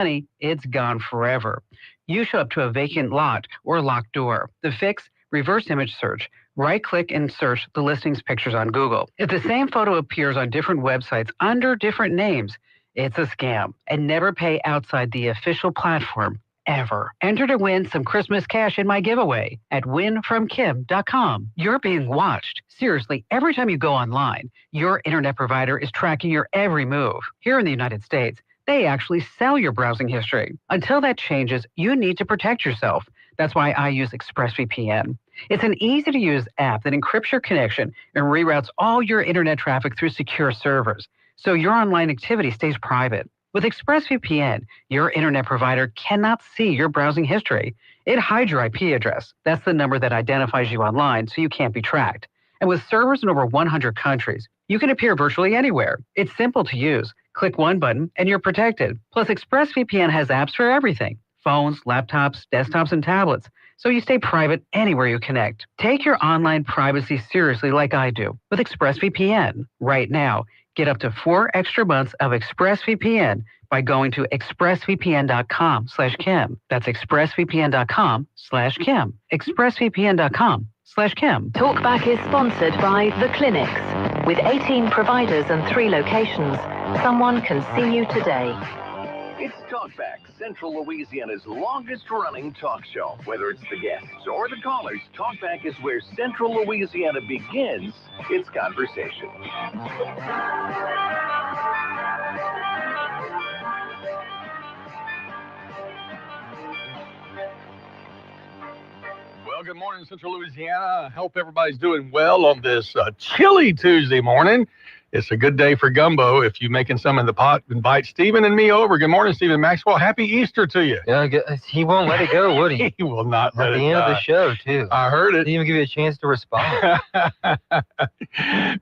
money, it's gone forever. You show up to a vacant lot or locked door. The fix? Reverse image search. Right-click and search the listings pictures on Google. If the same photo appears on different websites under different names, it's a scam. And never pay outside the official platform, ever. Enter to win some Christmas cash in my giveaway at winfromkim.com. You're being watched. Seriously, every time you go online, your internet provider is tracking your every move. Here in the United States, they actually sell your browsing history. Until that changes, you need to protect yourself. That's why I use ExpressVPN. It's an easy-to-use app that encrypts your connection and reroutes all your internet traffic through secure servers, so your online activity stays private. With ExpressVPN, your internet provider cannot see your browsing history. It hides your IP address. That's the number that identifies you online, so you can't be tracked. And with servers in over 100 countries, you can appear virtually anywhere. It's simple to use. Click one button and you're protected. Plus, ExpressVPN has apps for everything: phones, laptops, desktops, and tablets, so you stay private anywhere you connect. Take your online privacy seriously like I do with ExpressVPN. Right now, get up to 4 extra months of ExpressVPN by going to expressvpn.com/Kim. That's expressvpn.com/Kim. expressvpn.com/Kim. Talkback is sponsored by The Clinics. With 18 providers and 3 locations, someone can see you today. It's Talkback, Central Louisiana's longest-running talk show. Whether it's the guests or the callers, Talkback is where Central Louisiana begins its conversation. Well, good morning, Central Louisiana. I hope everybody's doing well on this chilly Tuesday morning. It's a good day for gumbo. If you're making some in the pot, invite Stephen and me over. Good morning, Stephen Maxwell. Happy Easter to you. Yeah, he won't let it go, would he? He will not let it go. At the end of the show, too. I heard it. Didn't even give you a chance to respond.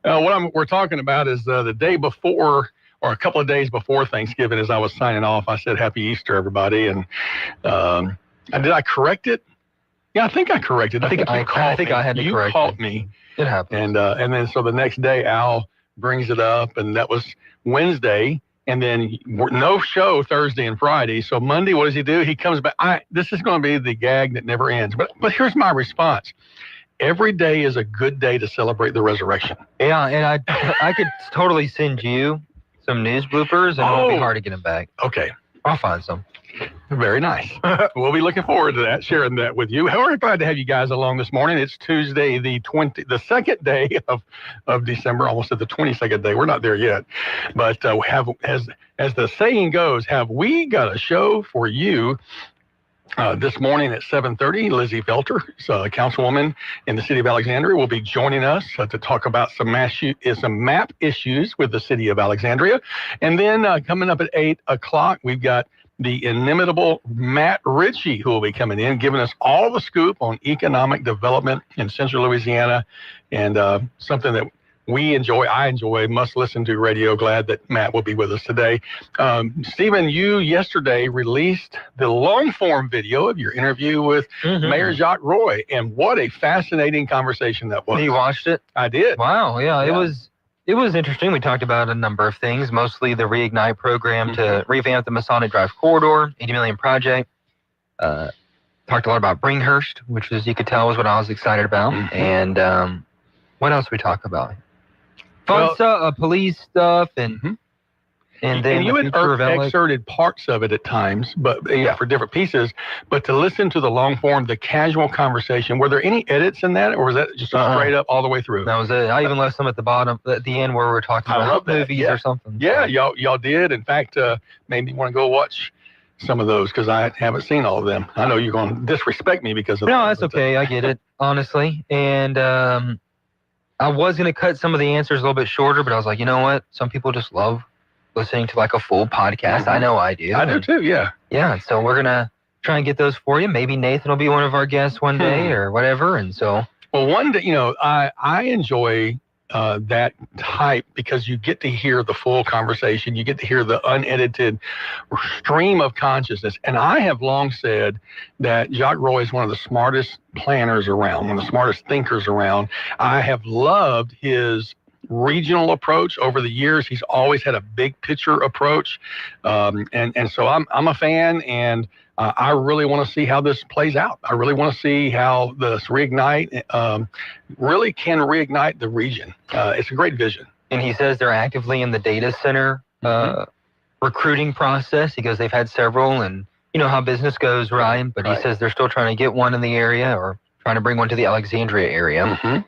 What we're talking about is the day before, or a couple of days before Thanksgiving, as I was signing off, I said, Happy Easter, everybody. And did I correct it? Yeah, I think I corrected it. I think I had to correct it. You caught me. It happened. And then so the next day, Al brings it up, and that was Wednesday, and then no show Thursday and Friday. So Monday, what does he do? He comes back. This is going to be the gag that never ends. But here's my response. Every day is a good day to celebrate the resurrection. Yeah, and I could totally send you some news bloopers, and it'll be hard to get them back. Okay. I'll find some. Very nice. We'll be looking forward to that, sharing that with you. We're glad to have you guys along this morning. It's Tuesday, the second day of December, almost at the 22nd day. We're not there yet. But we have, as the saying goes, have we got a show for you this morning at 7:30. Lizzie Felter, a councilwoman in the city of Alexandria, will be joining us to talk about some map issues with the city of Alexandria. And then coming up at 8 o'clock, we've got the inimitable Matt Ritchie, who will be coming in, giving us all the scoop on economic development in Central Louisiana, and something that I enjoy, must listen to radio. Glad that Matt will be with us today. Stephen, you yesterday released the long form video of your interview with Mayor Jacques Roy, and what a fascinating conversation that was. You watched it? I did. Wow, yeah. It was interesting. We talked about a number of things, mostly the Reignite program to revamp the Masonic Drive corridor, $80 million project. Talked a lot about Bringhurst, which, as you could tell, was what I was excited about. And what else did we talk about? Fun stuff, police stuff, and then you had excerpted parts of it at times, but for different pieces. But to listen to the long form, the casual conversation, were there any edits in that, or was that just straight up all the way through? That was it. I even left some at the bottom, at the end, where we were talking about movies or something. Yeah, y'all did. In fact, made me want to go watch some of those because I haven't seen all of them. I know you're going to disrespect me because of that. No, that's okay. I get it, honestly. And I was going to cut some of the answers a little bit shorter, but I was like, you know what? Some people just love listening to like a full podcast. I know I do. I do too, yeah. Yeah, so we're going to try and get those for you. Maybe Nathan will be one of our guests one day or whatever. And so. Well, one day, I enjoy that type because you get to hear the full conversation. You get to hear the unedited stream of consciousness. And I have long said that Jacques Roy is one of the smartest planners around, one of the smartest thinkers around. I have loved his regional approach. Over the years, he's always had a big picture approach, and so I'm a fan, and I really want to see how this plays out. I really want to see how this Reignite really can reignite the region. It's a great vision. And he says they're actively in the data center recruiting process. He goes, they've had several, and you know how business goes, Ryan, but he says they're still trying to get one in the area, or trying to bring one to the Alexandria area.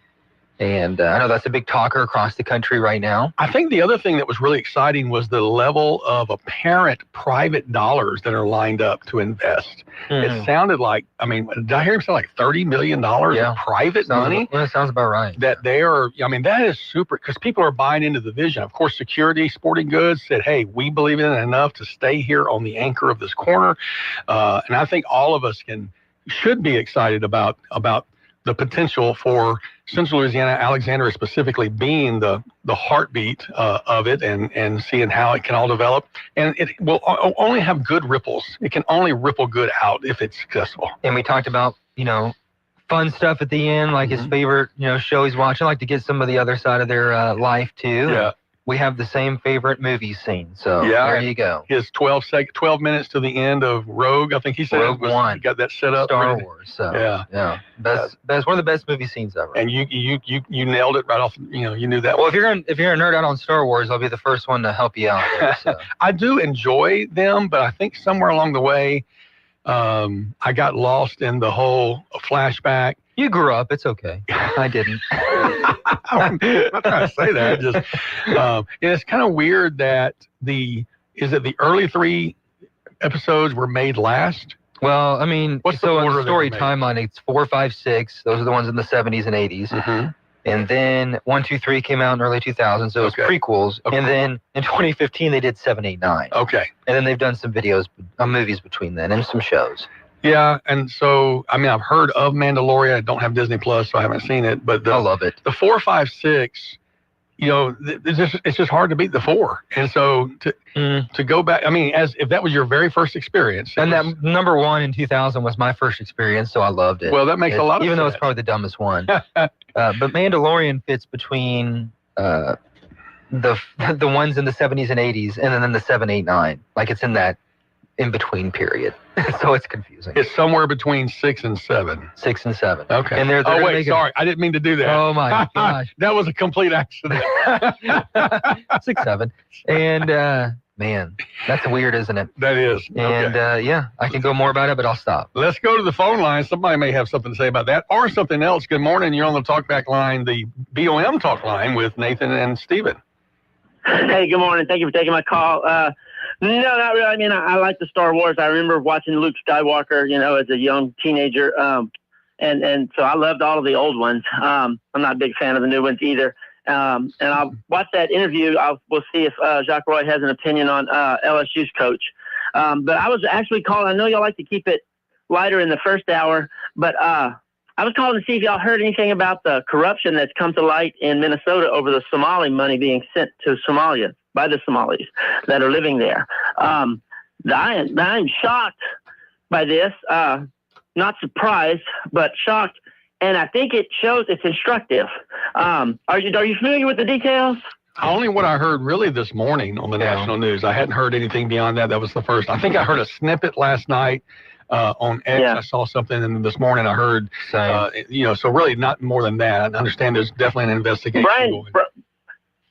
And I know that's a big talker across the country right now. I think the other thing that was really exciting was the level of apparent private dollars that are lined up to invest. It sounded like, I mean, did I hear him say like $30 million of private money? Well, that sounds about right. That they are, I mean, that is super, because people are buying into the vision. Of course, Security Sporting Goods said, hey, we believe in it enough to stay here on the anchor of this corner. And I think all of us should be excited about the potential for Central Louisiana, Alexandria specifically, being the heartbeat of it, and seeing how it can all develop. And it will only have good ripples. It can only ripple good out if it's successful. And we talked about, fun stuff at the end, like his favorite, show he's watching. I like to get some of the other side of their life too. Yeah. We have the same favorite movie scene, so there you go. His 12 minutes to the end of Rogue, I think he said. Rogue One. He got that set up. Star Wars. So yeah. Best one of the best movie scenes ever. And you nailed it right off. You knew that. Well, if you're a nerd out on Star Wars, I'll be the first one to help you out there, so. I do enjoy them, but I think somewhere along the way, I got lost in the whole flashback. You grew up. It's okay. I didn't. I'm not trying to say that. Just it's kind of weird that the early 3 episodes were made last. Well, I mean, What's so the in order the story they were made? timeline, it's 4, 5, 6. Those are the ones in the 70s and 80s. And then 1, 2, 3 came out in early 2000s, so it was prequels. Okay. And then in 2015 they did 7, 8, 9. Okay. And then they've done some movies between then, and some shows. Yeah, and so I mean, I've heard of Mandalorian. I don't have Disney Plus, so I haven't seen it. But I love it. The 4, 5, 6, it's just hard to beat the 4. And so to go back, I mean, as if that was your very first experience. And that number 1 in 2000 was my first experience, so I loved it. Well, that makes a lot of sense. Even though it's probably the dumbest one. But Mandalorian fits between the ones in the 70s and 80s, and then in the 7, 8, 9. Like it's in that in-between period. So it's confusing. It's somewhere between 6 and 7. 6 and 7. Okay. And they're sorry. I didn't mean to do that. Oh my gosh. That was a complete accident. 6, 7. And man, that's weird, isn't it? That is. And I can go more about it, but I'll stop. Let's go to the phone line. Somebody may have something to say about that or something else. Good morning. You're on the Talkback line, the BOM Talk line with Nathan and Steven. Hey, good morning. Thank you for taking my call. No, not really. I mean, I like the Star Wars. I remember watching Luke Skywalker, as a young teenager. And so I loved all of the old ones. I'm not a big fan of the new ones either. And I'll watch that interview. We'll see if Jacques Roy has an opinion on LSU's coach. But I was actually calling. I know y'all like to keep it lighter in the first hour, but I was calling to see if y'all heard anything about the corruption that's come to light in Minnesota over the Somali money being sent to Somalia by the Somalis that are living there. I'm shocked by this, not surprised, but shocked. And I think it shows it's instructive. Are you familiar with the details? Only what I heard really this morning on the national news. I hadn't heard anything beyond that. That was the first. I think I heard a snippet last night on X. I saw something, and this morning I heard, so really not more than that. I understand there's definitely an investigation going.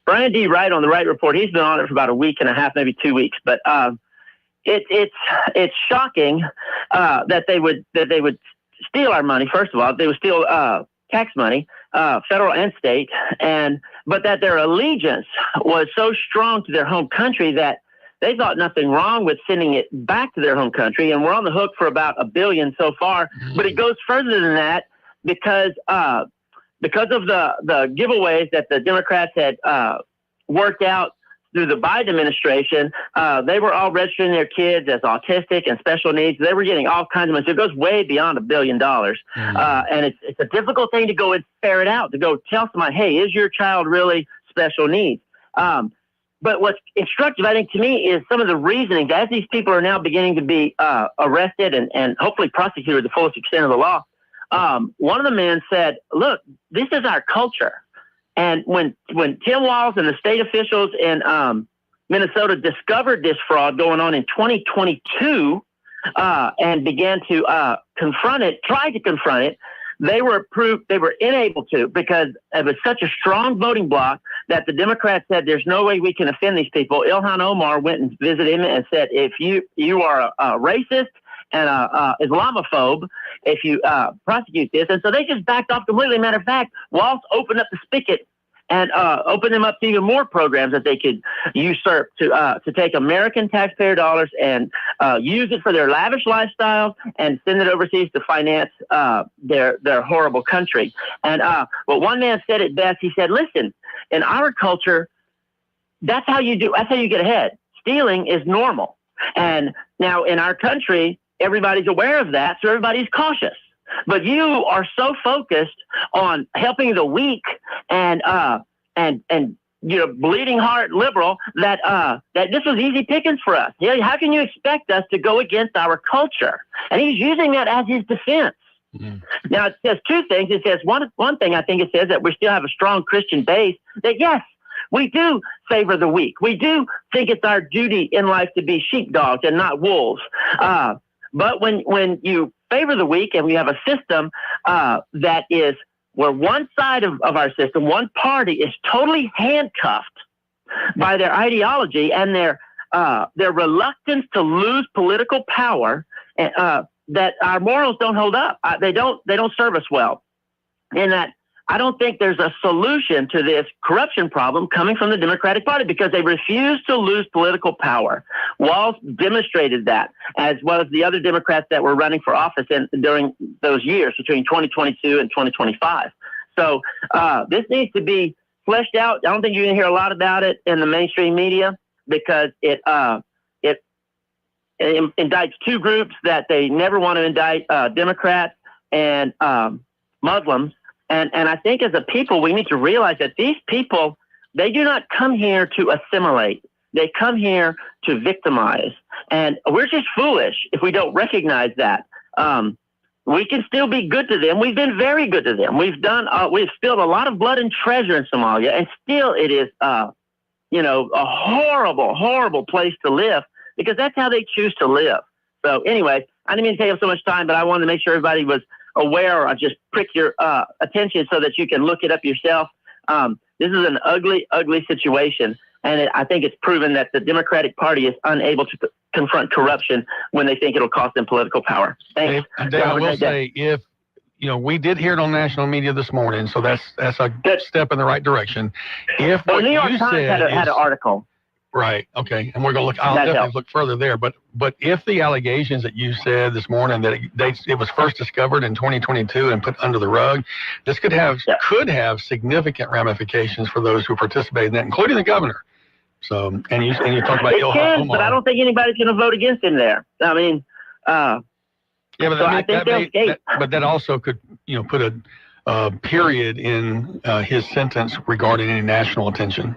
Brian D. Wright on the Wright Report, he's been on it for about a week and a half, maybe 2 weeks. But it's shocking that they would steal our money. First of all, they would steal tax money, federal and state, but that their allegiance was so strong to their home country that they thought nothing wrong with sending it back to their home country. And we're on the hook for about $1 billion so far. But it goes further than that because of the giveaways that the Democrats had worked out through the Biden administration. They were all registering their kids as autistic and special needs. They were getting all kinds of money. So it goes way beyond $1 billion. And it's a difficult thing to go and ferret out, to go tell somebody, hey, is your child really special needs? But what's instructive, I think, to me, is some of the reasoning as these people are now beginning to be arrested and hopefully prosecuted to the fullest extent of the law. One of the men said, look, this is our culture. And when Tim Walz and the state officials in Minnesota discovered this fraud going on in 2022 and began to tried to confront it, they were unable to, because it was such a strong voting bloc that the Democrats said, there's no way we can offend these people. Ilhan Omar went and visited him and said, if you are a racist and a Islamophobe, if you prosecute this. And so they just backed off completely. Matter of fact, Walz opened up the spigot and open them up to even more programs that they could usurp to take American taxpayer dollars and use it for their lavish lifestyles and send it overseas to finance their horrible country. And but one man said it best. He said, "Listen, in our culture, that's how you get ahead. Stealing is normal. And now in our country, everybody's aware of that, so everybody's cautious. But you are so focused on helping the weak and bleeding heart liberal that this was easy pickings for us. How can you expect us to go against our culture?" And he's using that as his defense. Mm-hmm. Now it says two things. It says one thing. I think it says that we still have a strong Christian base. That yes, we do favor the weak. We do think it's our duty in life to be sheepdogs and not wolves. But when you favor the weak, and we have a system that is where one side of our system, one party, is totally handcuffed by their ideology and their reluctance to lose political power, that our morals don't hold up. They don't serve us well. And that I don't think there's a solution to this corruption problem coming from the Democratic Party, because they refuse to lose political power. Walz demonstrated that, as well as the other Democrats that were running for office during those years between 2022 and 2025. So this needs to be fleshed out. I don't think you're going to hear a lot about it in the mainstream media, because it indicts two groups that they never want to indict, Democrats and Muslims. And I think as a people, we need to realize that these people, they do not come here to assimilate. They come here to victimize. And we're just foolish if we don't recognize that. We can still be good to them. We've been very good to them. We've spilled a lot of blood and treasure in Somalia, and still it is, a horrible, horrible place to live, because that's how they choose to live. So anyway, I didn't mean to take up so much time, but I wanted to make sure everybody was aware, or just prick your attention so that you can look it up yourself. This is an ugly, ugly situation. And I think it's proven that the Democratic Party is unable to confront corruption when they think it'll cost them political power. Thanks. Dave, I will say, if we did hear it on national media this morning, so that's a good step in the right direction. If the New York Times had an article. Right. Okay. And we're going to look. I'll definitely look further there. But if the allegations that you said this morning that it was first discovered in 2022 and put under the rug, this could have significant ramifications for those who participate in that, including the governor. So, and you talk about Ilhan Omar, but I don't think anybody's going to vote against him there. I mean, but that also could put a period in his sentence regarding any national attention.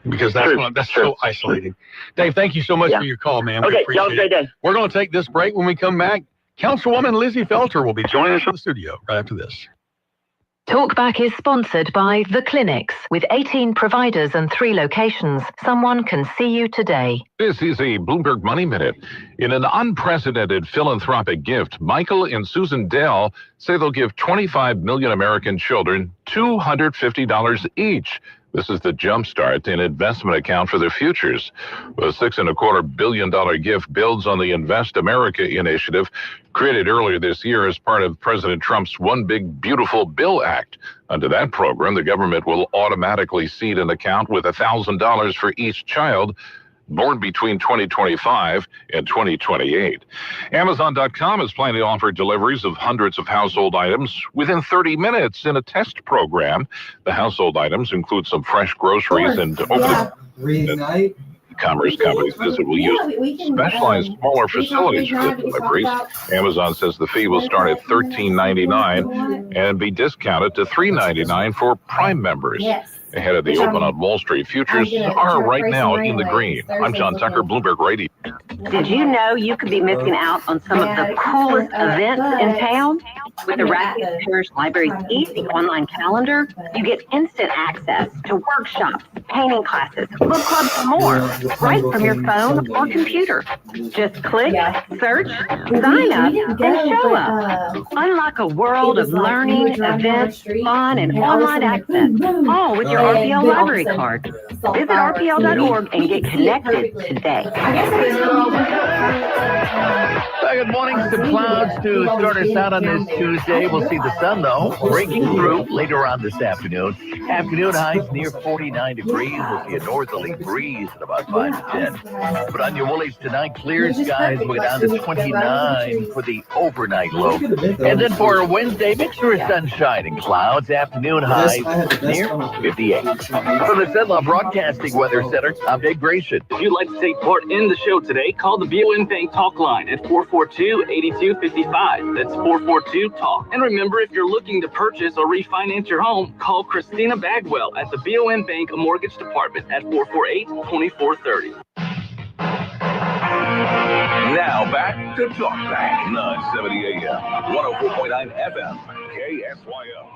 Because that's so isolating. Dave, thank you so much for your call, man. Okay, y'all have a great day. We're going to take this break. When we come back, Councilwoman Lizzie Felter will be joining us in the studio right after this. Talkback is sponsored by The Clinics. With 18 providers and 3 locations, someone can see you today. This is a Bloomberg Money Minute. In an unprecedented philanthropic gift, Michael and Susan Dell say they'll give 25 million American children $250 each. This is the Jumpstart, an investment account for their futures. The $6.25 billion gift builds on the Invest America initiative created earlier this year as part of President Trump's One Big Beautiful Bill Act. Under that program, the government will automatically seed an account with $1,000 for each child born between 2025 and 2028. Amazon.com is planning to offer deliveries of hundreds of household items within 30 minutes in a test program. The household items include some fresh groceries and commerce companies will use specialized smaller facilities for the deliveries. Amazon says the fee will start at $13.99 and be discounted to $3.99 for Prime members. Ahead of the open on Wall Street, futures are right now in the green. I'm John Tucker, Bloomberg Radio. Did you know you could be missing out on some of the coolest events in town? With the Radcliffe Parish Library's easy online calendar, you get instant access to workshops, painting classes, book clubs, and more, right from your phone or computer. Just click, search, sign up, and show up. Unlock a world of learning, events, fun, and online access, all with your RPL library card. Visit rpl.org and get connected today. Good morning. Some clouds to start us out on this Tuesday. We'll see the sun, though, breaking through later on this afternoon. Afternoon highs near 49 degrees. We'll see a northerly breeze at about 5 to 10. But on your woolies tonight, clear skies. We'll get down to 29 for the overnight low. And then for Wednesday, mixture of sunshine and clouds. Afternoon highs near 58. From the Zenlaw Broadcasting Weather Center, I'm Dave Grayson. If you'd like to take part in the show today, call the BON Bank talk line at 442-8255. That's 442-TALK. And remember, if you're looking to purchase or refinance your home, call Christina Bagwell at the BON Bank Mortgage Department at 448-2430. Now back to Talkback, 970 AM, 104.9 FM, KSYO.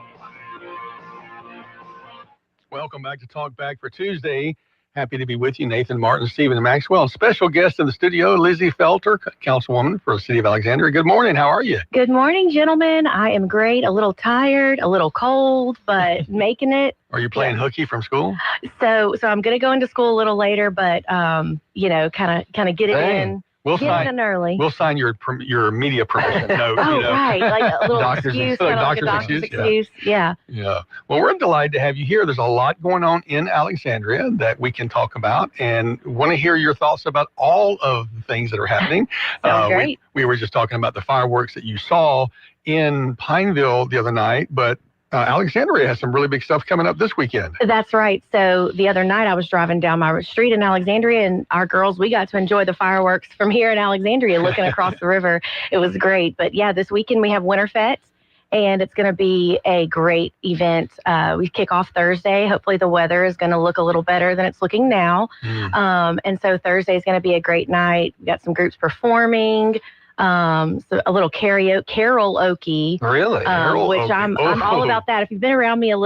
Welcome back to Talk Back for Tuesday. Happy to be with you, Nathan Martin, Stephen Maxwell. Special guest in the studio, Lizzie Felter, Councilwoman for the City of Alexandria. Good morning. How are you? Good morning, gentlemen. I am great. A little tired, a little cold, but making it. Are you playing hooky from school? So I'm going to go into school a little later, but kind of get it in. We'll get it in early. We'll sign your media permission note. Right, like a little excuse, kind of like a doctor's excuse. Yeah. Well, we're delighted to have you here. There's a lot going on in Alexandria that we can talk about, and want to hear your thoughts about all of the things that are happening. Great. We were just talking about the fireworks that you saw in Pineville the other night, but Alexandria has some really big stuff coming up this weekend. That's right. So the other night I was driving down my street in Alexandria, and our girls, we got to enjoy the fireworks from here in Alexandria looking across the river. It was great. But yeah, this weekend we have Winterfest, and it's going to be a great event. We kick off Thursday. Hopefully the weather is going to look a little better than it's looking now. And so Thursday is going to be a great night. We've got some groups performing. So a little karaoke. Really? Which I'm all about that. If you've been around me a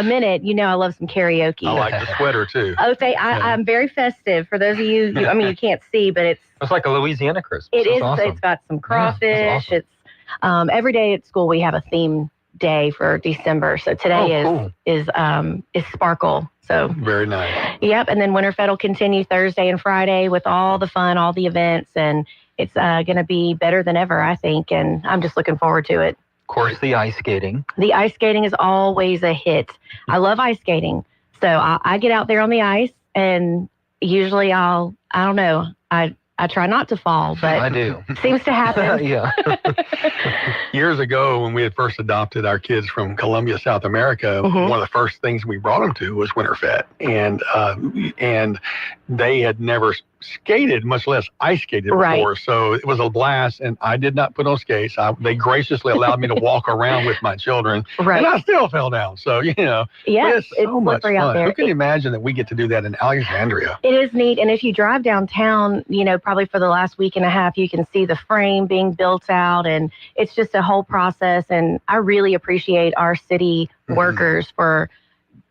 minute, you know I love some karaoke. I like the sweater too. I'm very festive. For those of you, you can't see, but it's like a Louisiana Christmas. It is. Awesome. It's got some crawfish. Awesome. It's every day at school we have a theme day for December. So today is Sparkle. So very nice. Yep. And then Winterfest will continue Thursday and Friday with all the fun, all the events, and it's going to be better than ever, I think, and I'm just looking forward to it. Of course, the ice skating. The ice skating is always a hit. I love ice skating. So I get out there on the ice, and usually I don't know, I try not to fall, but I do. Seems to happen. Yeah. Years ago, when we had first adopted our kids from Colombia, South America, one of the first things we brought them to was Winterfest, and they had never skated, much less ice skated before. Right. So it was a blast, and I did not put on skates. They graciously allowed me to walk around with my children, right. And I still fell down. So, yeah, it's so much fun. Out there. Who can imagine that we get to do that in Alexandria? It is neat, and if you drive downtown, probably for the last week and a half, you can see the frame being built out, and it's just a whole process, and I really appreciate our city workers for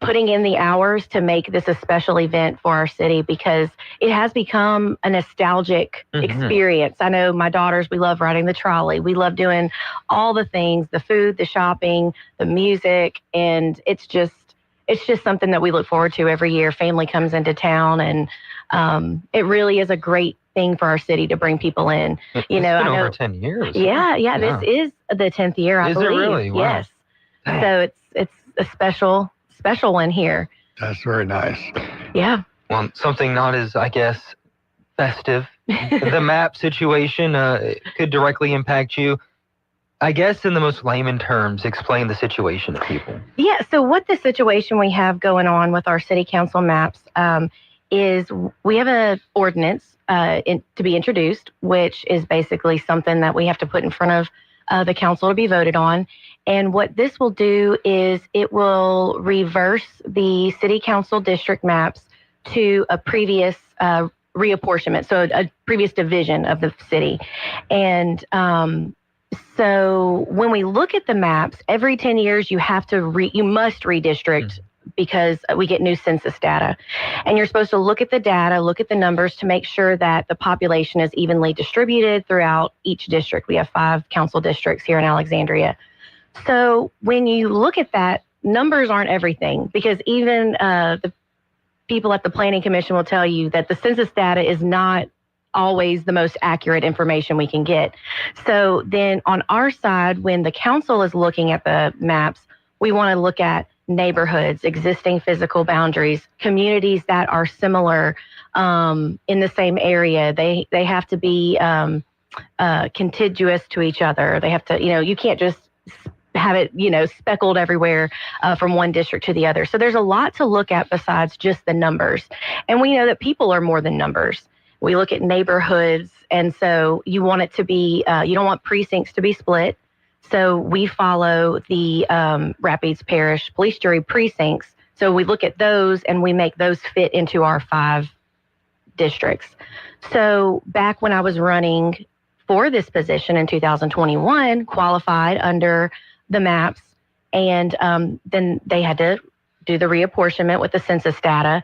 putting in the hours to make this a special event for our city, because it has become a nostalgic experience. I know my daughters, we love riding the trolley. We love doing all the things, the food, the shopping, the music, and it's just something that we look forward to every year. Family comes into town, and it really is a great thing for our city to bring people in. It's been over 10 years. Yeah, this is the 10th year, I believe. Is it really? Wow. Yes. So it's a special one here. That's very nice. Yeah. Well, something not as, I guess, festive. The map situation could directly impact you. I guess in the most layman terms, explain the situation to people. Yeah, so what the situation we have going on with our city council maps is we have an ordinance to be introduced, which is basically something that we have to put in front the council to be voted on. And what this will do is it will reverse the city council district maps to a previous reapportionment, so a previous division of the city. And so when we look at the maps, every 10 years you must redistrict because we get new census data. And you're supposed to look at the data, look at the numbers to make sure that the population is evenly distributed throughout each district. We have 5 council districts here in Alexandria. So when you look at that, numbers aren't everything, because even the people at the Planning Commission will tell you that the census data is not always the most accurate information we can get. So then on our side, when the council is looking at the maps, we want to look at neighborhoods, existing physical boundaries, communities that are similar in the same area. They have to be contiguous to each other. They have to, you can't just have it, speckled everywhere from one district to the other. So there's a lot to look at besides just the numbers. And we know that people are more than numbers. We look at neighborhoods, and so you want it to be, you don't want precincts to be split. So we follow the Rapides Parish Police Jury precincts. So we look at those and we make those fit into our 5 districts. So back when I was running for this position in 2021, qualified under the maps, and then they had to do the reapportionment with the census data.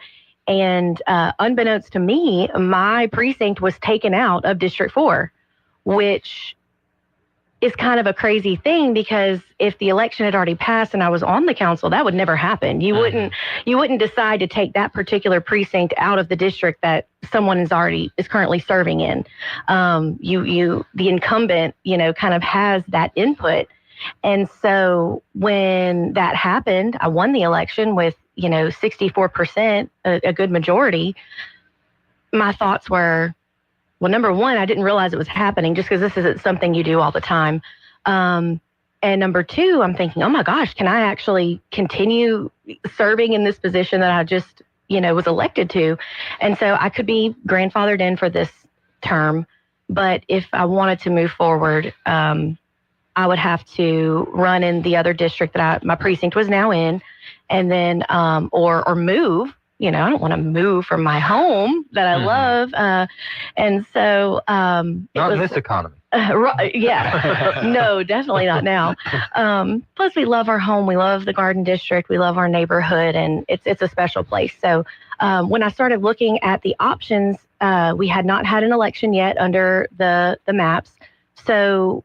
And unbeknownst to me, my precinct was taken out of District 4, which is kind of a crazy thing, because if the election had already passed and I was on the council, that would never happen. You wouldn't decide to take that particular precinct out of the district that someone is currently serving in. The incumbent, kind of has that input. And so when that happened, I won the election with, 64%, a good majority. My thoughts were, well, number one, I didn't realize it was happening just because this isn't something you do all the time. And number two, I'm thinking, oh my gosh, can I actually continue serving in this position that I just, was elected to? And so I could be grandfathered in for this term, but if I wanted to move forward, I would have to run in the other district that my precinct was now in, and then, or move. I don't want to move from my home that I love. And so, not in this economy. Yeah, no, definitely not now. Plus we love our home. We love the Garden District. We love our neighborhood, and it's a special place. So, when I started looking at the options, we had not had an election yet under the maps. So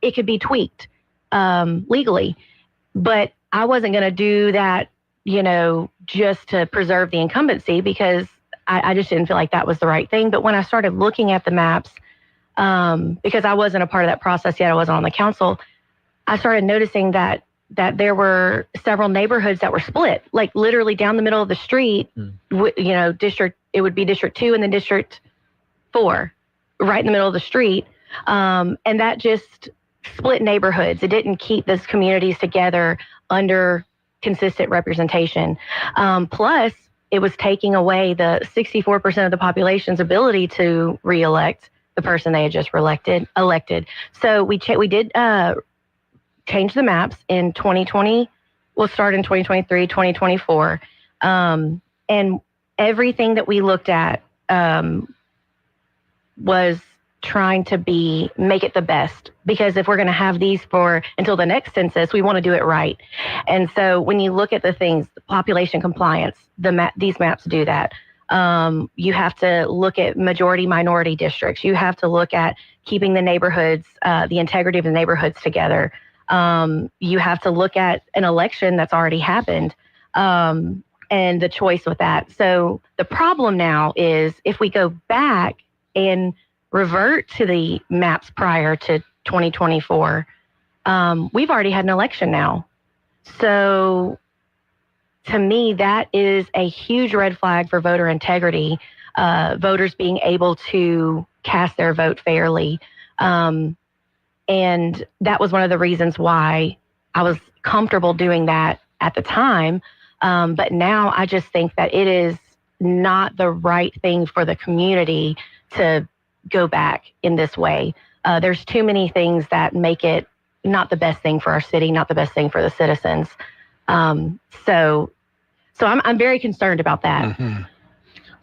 it could be tweaked, legally, but I wasn't going to do that, just to preserve the incumbency, because I just didn't feel like that was the right thing. But when I started looking at the maps, because I wasn't a part of that process yet, I wasn't on the council, I started noticing that there were several neighborhoods that were split, like literally down the middle of the street, it would be District 2 and then District 4, right in the middle of the street. And that just split neighborhoods. It didn't keep those communities together under consistent representation. Plus, it was taking away the 64% of the population's ability to reelect the person they had just elected. So we did change the maps in 2020. We'll start in 2023, 2024. And everything that we looked at was trying to make it the best, because if we're going to have these until the next census, we want to do it right. And so when you look at the things, the population compliance, these maps do that. You have to look at majority minority districts. You have to look at keeping the neighborhoods, the integrity of the neighborhoods together. You have to look at an election that's already happened, and the choice with that. So the problem now is, if we go back and revert to the maps prior to 2024, we've already had an election now. So to me, that is a huge red flag for voter integrity, voters being able to cast their vote fairly. And that was one of the reasons why I was comfortable doing that at the time. But now I just think that it is not the right thing for the community to go back in this way. There's too many things that make it not the best thing for our city, not the best thing for the citizens. So I'm very concerned about that. Mm-hmm.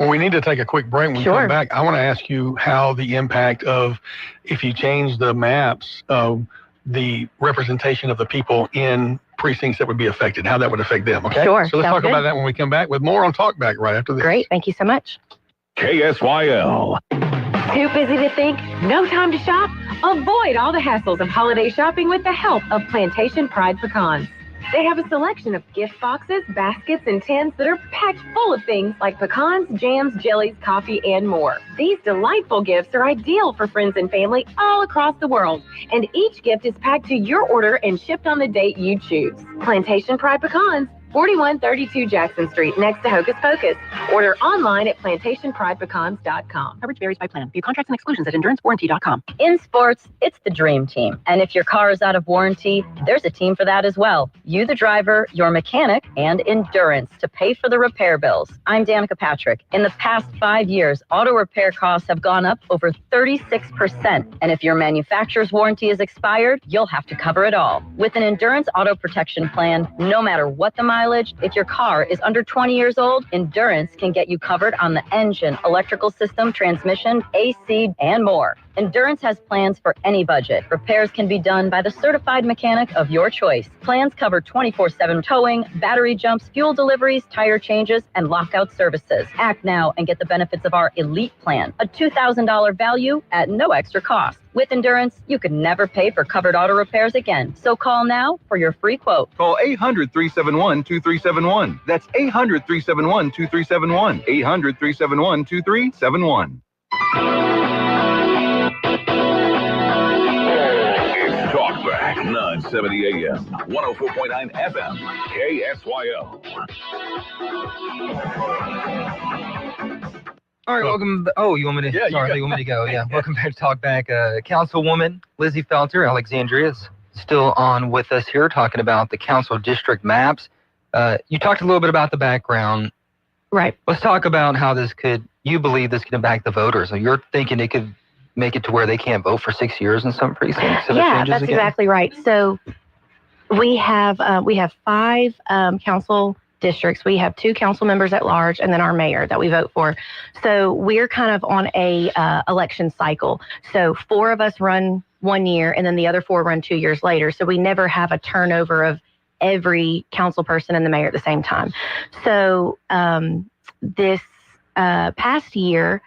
Well, we need to take a quick break. When we Sure. come back, I want to ask you how the impact of, if you change the maps of the representation of the people in precincts that would be affected, how that would affect them, okay? Sure, So let's sounds talk good. about that when we come back with more on Talkback right after this. Great. Thank you so much. KSYL. Too busy to think? No time to shop? Avoid all the hassles of holiday shopping with the help of Plantation Pride Pecans. They have a selection of gift boxes, baskets, and tins that are packed full of things like pecans, jams, jellies, coffee, and more. These delightful gifts are ideal for friends and family all across the world, and each gift is packed to your order and shipped on the date you choose. Plantation Pride Pecans, 4132 Jackson Street, next to Hocus Pocus. Order online at plantationpridepecans.com. Coverage varies by plan. View contracts and exclusions at endurancewarranty.com. In sports, it's the dream team. And if your car is out of warranty, there's a team for that as well. You, the driver, your mechanic, and Endurance to pay for the repair bills. I'm Danica Patrick. In the past 5 years, auto repair costs have gone up over 36%. And if your manufacturer's warranty is expired, you'll have to cover it all. With an Endurance auto protection plan, no matter what the mileage, if your car is under 20 years old, Endurance can get you covered on the engine, electrical system, transmission, AC, and more. Endurance has plans for any budget. Repairs can be done by the certified mechanic of your choice. Plans cover 24/7 towing, battery jumps, fuel deliveries, tire changes, and lockout services. Act now and get the benefits of our Elite Plan, a $2,000 value at no extra cost. With Endurance, you could never pay for covered auto repairs again. So call now for your free quote. Call 800-371-2371. That's 800-371-2371. 800-371-2371. It's Talkback 970 AM, 104.9 FM, KSYL. All right, welcome. Oh, you want me to? Yeah, sorry, you want me to go? Yeah, welcome back to Talkback. Councilwoman Lizzie Felter, Alexandria, is still on with us here, talking about the council district maps. You talked a little bit about the background. Right. Let's talk about how you believe this could impact the voters. So you're thinking it could make it to where they can't vote for 6 years in some precincts? If it Yeah, changes that's again? exactly right. So we have 5 council districts. We have 2 council members at large and then our mayor that we vote for. So we're kind of on a election cycle. So 4 of us run 1 year and then the other 4 run 2 years later. So we never have a turnover of every council person and the mayor at the same time. So this past year,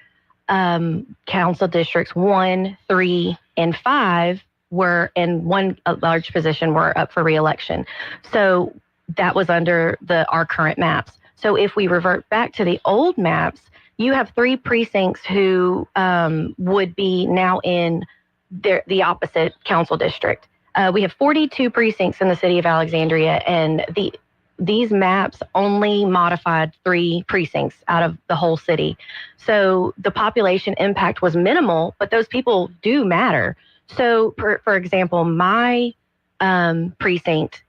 council districts 1, 3, and 5 were in one large position were up for re-election. So that was under our current maps. So if we revert back to the old maps, you have 3 precincts who would be now in the opposite council district. We have 42 precincts in the city of Alexandria, and these maps only modified 3 precincts out of the whole city. So the population impact was minimal, but those people do matter. So, for example, my precinct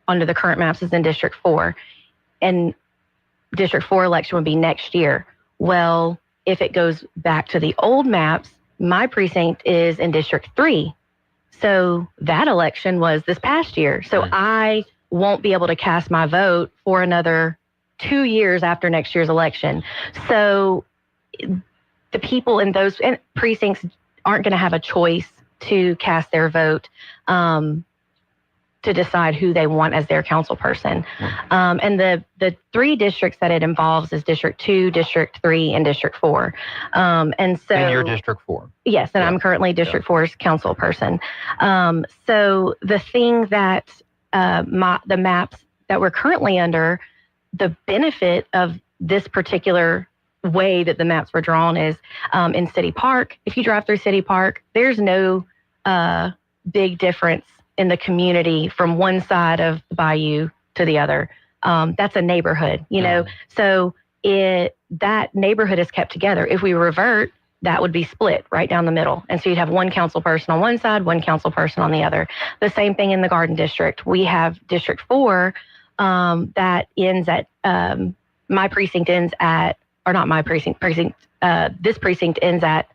under the current maps is in District 4, and District 4 election would be next year. Well, if it goes back to the old maps, my precinct is in District 3. So that election was this past year. So I won't be able to cast my vote for another 2 years after next year's election. So the people in those precincts aren't going to have a choice to cast their vote to decide who they want as their council person. And the 3 districts that it involves is District 2, District 3, and District 4. And so, And you're District 4. Yes, and I'm currently District 4's council person. So the thing that the maps that we're currently under, the benefit of this particular way that the maps were drawn is in City Park. If you drive through City Park, there's no big difference in the community from one side of the bayou to the other. That's a neighborhood, you know. So that neighborhood is kept together. If we revert, that would be split right down the middle. And so you'd have one council person on one side, one council person on the other. The same thing in the Garden District. We have District 4 that ends at, my precinct ends at, or not my precinct, this precinct ends at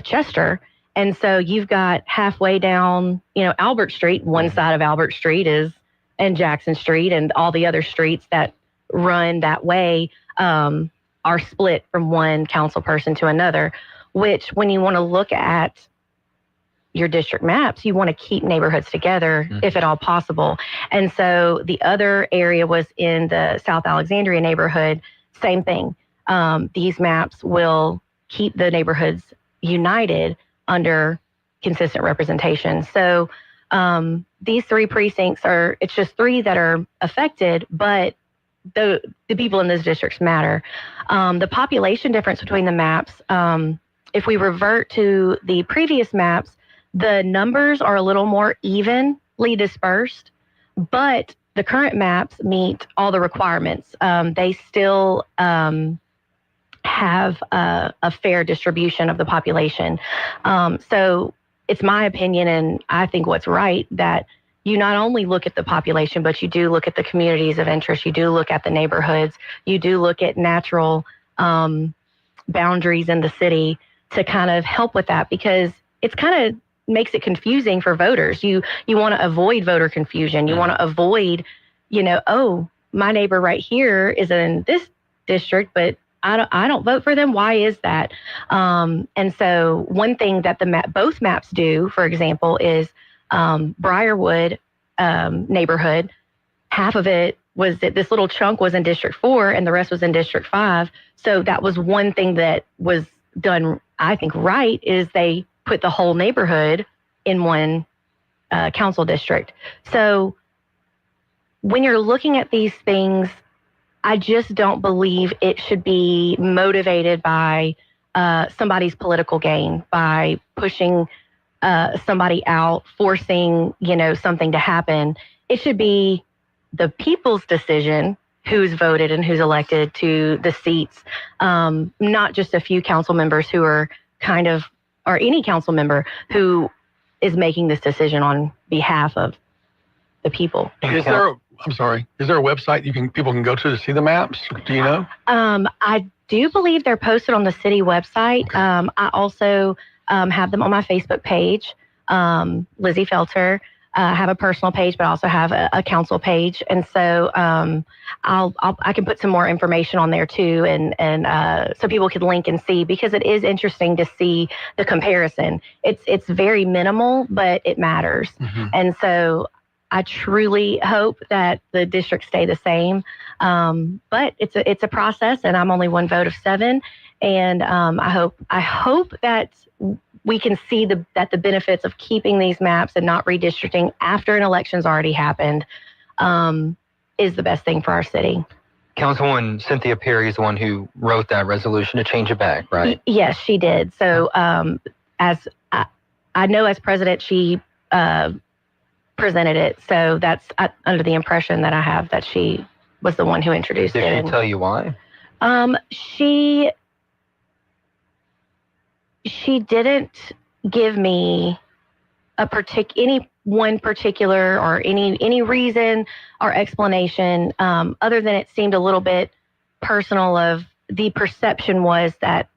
Chester. And so you've got halfway down, Albert Street, one side of Albert Street and Jackson Street, and all the other streets that run that way are split from one council person to another, which when you want to look at your district maps, you want to keep neighborhoods together if at all possible. And so the other area was in the South Alexandria neighborhood, same thing. These maps will keep the neighborhoods united under consistent representation. So these 3 precincts it's just 3 that are affected, but the people in those districts matter. The population difference between the maps, if we revert to the previous maps, the numbers are a little more evenly dispersed, but the current maps meet all the requirements. They still have a fair distribution of the population. So it's my opinion, and I think what's right, that you not only look at the population, but you do look at the communities of interest. You do look at the neighborhoods. You do look at natural boundaries in the city to kind of help with that, because it's kind of makes it confusing for voters. You want to avoid voter confusion. You want to avoid, oh, my neighbor right here is in this district, but I don't vote for them. Why is that? And so one thing that both maps do, for example, is Briarwood neighborhood. Half of it was that this little chunk was in District 4 and the rest was in District 5. So that was one thing that was done, I think, right, is they put the whole neighborhood in one council district. So when you're looking at these things, I just don't believe it should be motivated by somebody's political gain, by pushing somebody out, forcing, something to happen. It should be the people's decision who's voted and who's elected to the seats, not just a few council members who are or any council member who is making this decision on behalf of the people. Is there a website people can go to see the maps? Do you know? I do believe they're posted on the city website. Okay. I also have them on my Facebook page, Lizzie Felter. I have a personal page, but I also have a council page. And so I can put some more information on there too. And so people can link and see, because it is interesting to see the comparison. It's very minimal, but it matters. Mm-hmm. And so I truly hope that the districts stay the same. But it's a process, and I'm only one vote of 7. And I hope that we can see that the benefits of keeping these maps and not redistricting after an election's already happened is the best thing for our city. Councilwoman Cynthia Perry is the one who wrote that resolution to change it back, right? Yes, she did. So as I know, as president, she presented it. So that's under the impression that I have that she was the one who introduced it. Did she tell you why? She didn't give me any one particular or any reason or explanation, other than it seemed a little bit personal. Of the perception was that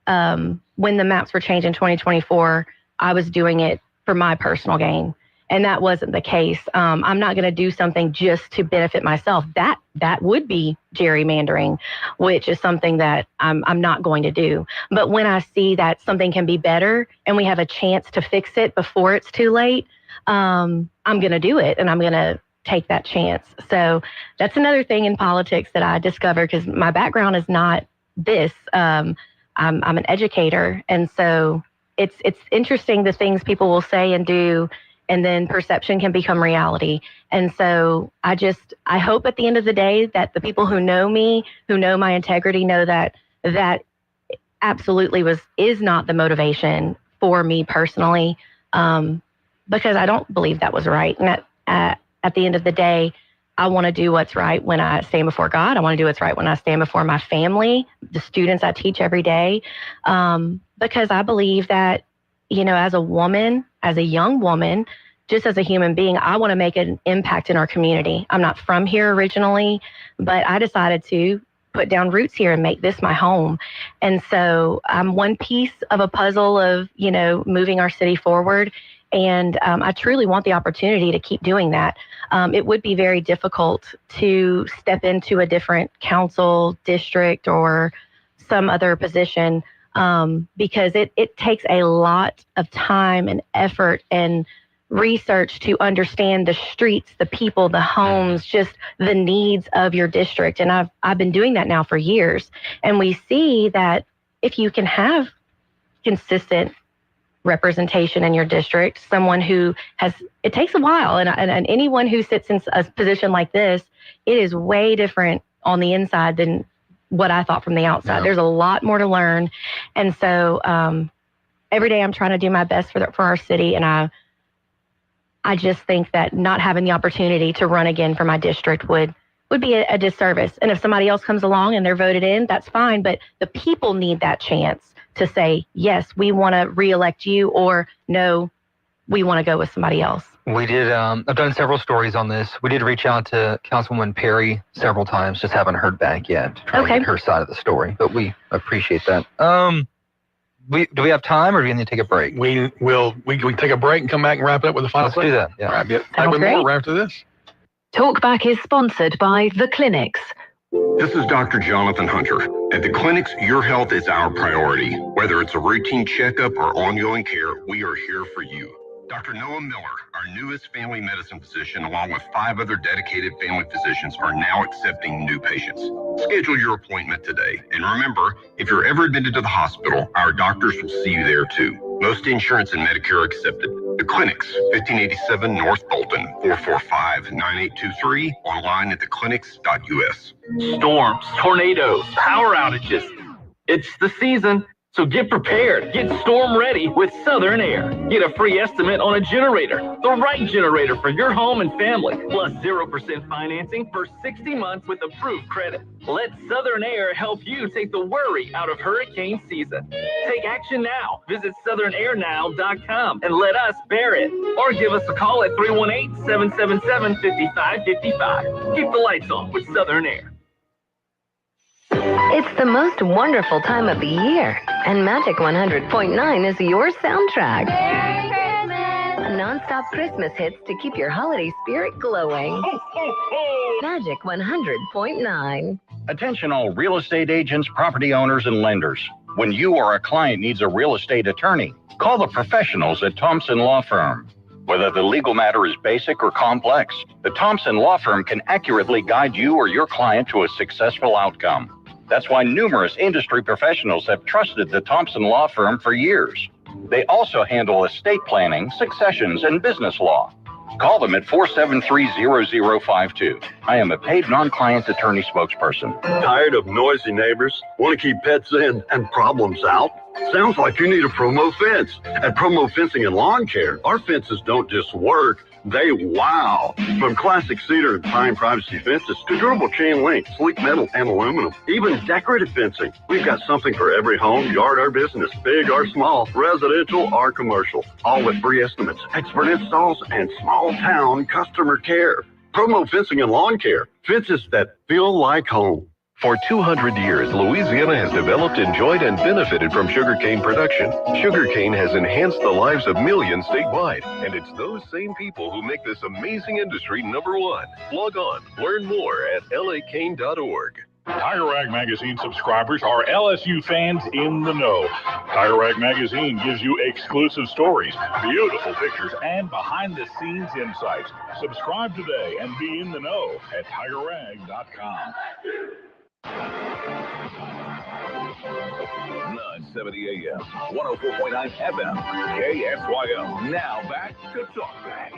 when the maps were changed in 2024, I was doing it for my personal gain. And that wasn't the case. I'm not going to do something just to benefit myself. That would be gerrymandering, which is something that I'm not going to do. But when I see that something can be better and we have a chance to fix it before it's too late, I'm going to do it, and I'm going to take that chance. So that's another thing in politics that I discovered, because my background is not this. I'm an educator, and so it's interesting the things people will say and do, and then perception can become reality. And so I hope at the end of the day that the people who know me, who know my integrity, know that absolutely is not the motivation for me personally, because I don't believe that was right. And at the end of the day, I want to do what's right when I stand before God. I want to do what's right when I stand before my family, the students I teach every day, because I believe that, as a woman, as a young woman, just as a human being, I want to make an impact in our community. I'm not from here originally, but I decided to put down roots here and make this my home. And so I'm one piece of a puzzle of, moving our city forward. And I truly want the opportunity to keep doing that. It would be very difficult to step into a different council district or some other position because it takes a lot of time and effort and research to understand the streets, the people, the homes, just the needs of your district. And I've been doing that now for years. And we see that if you can have consistent representation in your district, someone who it takes a while. And anyone who sits in a position like this, it is way different on the inside than what I thought from the outside. Yeah. There's a lot more to learn. And so every day I'm trying to do my best for our city. And I just think that not having the opportunity to run again for my district would be a disservice. And if somebody else comes along and they're voted in, that's fine. But the people need that chance to say, yes, we want to reelect you, or no, we want to go with somebody else. We did, I've done several stories on this. We did reach out to Councilwoman Perry several times, just haven't heard back yet to try to get her side of the story. But we appreciate that. Do we have time, or do we need to take a break? We take a break and come back and wrap it up with the final Let's do that. Yeah. Wrap it up with more right after this. Talkback is sponsored by The Clinics. This is Dr. Jonathan Hunter. At The Clinics, your health is our priority. Whether it's a routine checkup or ongoing care, we are here for you. Dr. Noah Miller, our newest family medicine physician, along with 5 other dedicated family physicians, are now accepting new patients. Schedule your appointment today. And remember, if you're ever admitted to the hospital, our doctors will see you there too. Most insurance and Medicare are accepted. The Clinics, 1587 North Bolton, 445-9823, online at theclinics.us. Storms, tornadoes, power outages. It's the season. So get prepared. Get storm ready with Southern Air. Get a free estimate on a generator, the right generator for your home and family, plus 0% financing for 60 months with approved credit. Let Southern Air help you take the worry out of hurricane season. Take action now. Visit southernairnow.com and let us bear it. Or give us a call at 318-777-5555. Keep the lights on with Southern Air. It's the most wonderful time of the year, and Magic 100.9 is your soundtrack. Non-stop Christmas hits to keep your holiday spirit glowing. Magic 100.9. Attention all real estate agents, property owners, and lenders. When you or a client needs a real estate attorney, call the professionals at Thompson Law Firm. Whether the legal matter is basic or complex, the Thompson Law Firm can accurately guide you or your client to a successful outcome. That's why numerous industry professionals have trusted the Thompson Law Firm for years. They also handle estate planning, successions, and business law. Call them at 473-0052. I am a paid non-client attorney spokesperson. Tired of noisy neighbors? Want to keep pets in and problems out? Sounds like you need a Promo fence. At Promo Fencing and Lawn Care, our fences don't just work, they wow. From classic cedar and pine privacy fences to durable chain link, sleek metal, and aluminum, even decorative fencing. We've got something for every home, yard, or business, big or small, residential or commercial, all with free estimates, expert installs, and small town customer care. Promo Fencing and Lawn Care, fences that feel like home. For 200 years, Louisiana has developed, enjoyed, and benefited from sugarcane production. Sugarcane has enhanced the lives of millions statewide, and it's those same people who make this amazing industry number one. Log on, learn more at lacane.org. Tiger Rag Magazine subscribers are LSU fans in the know. Tiger Rag Magazine gives you exclusive stories, beautiful pictures, and behind-the-scenes insights. Subscribe today and be in the know at tigerrag.com. 970 AM, 104.9 FM, KSYO. Now back to Talkback.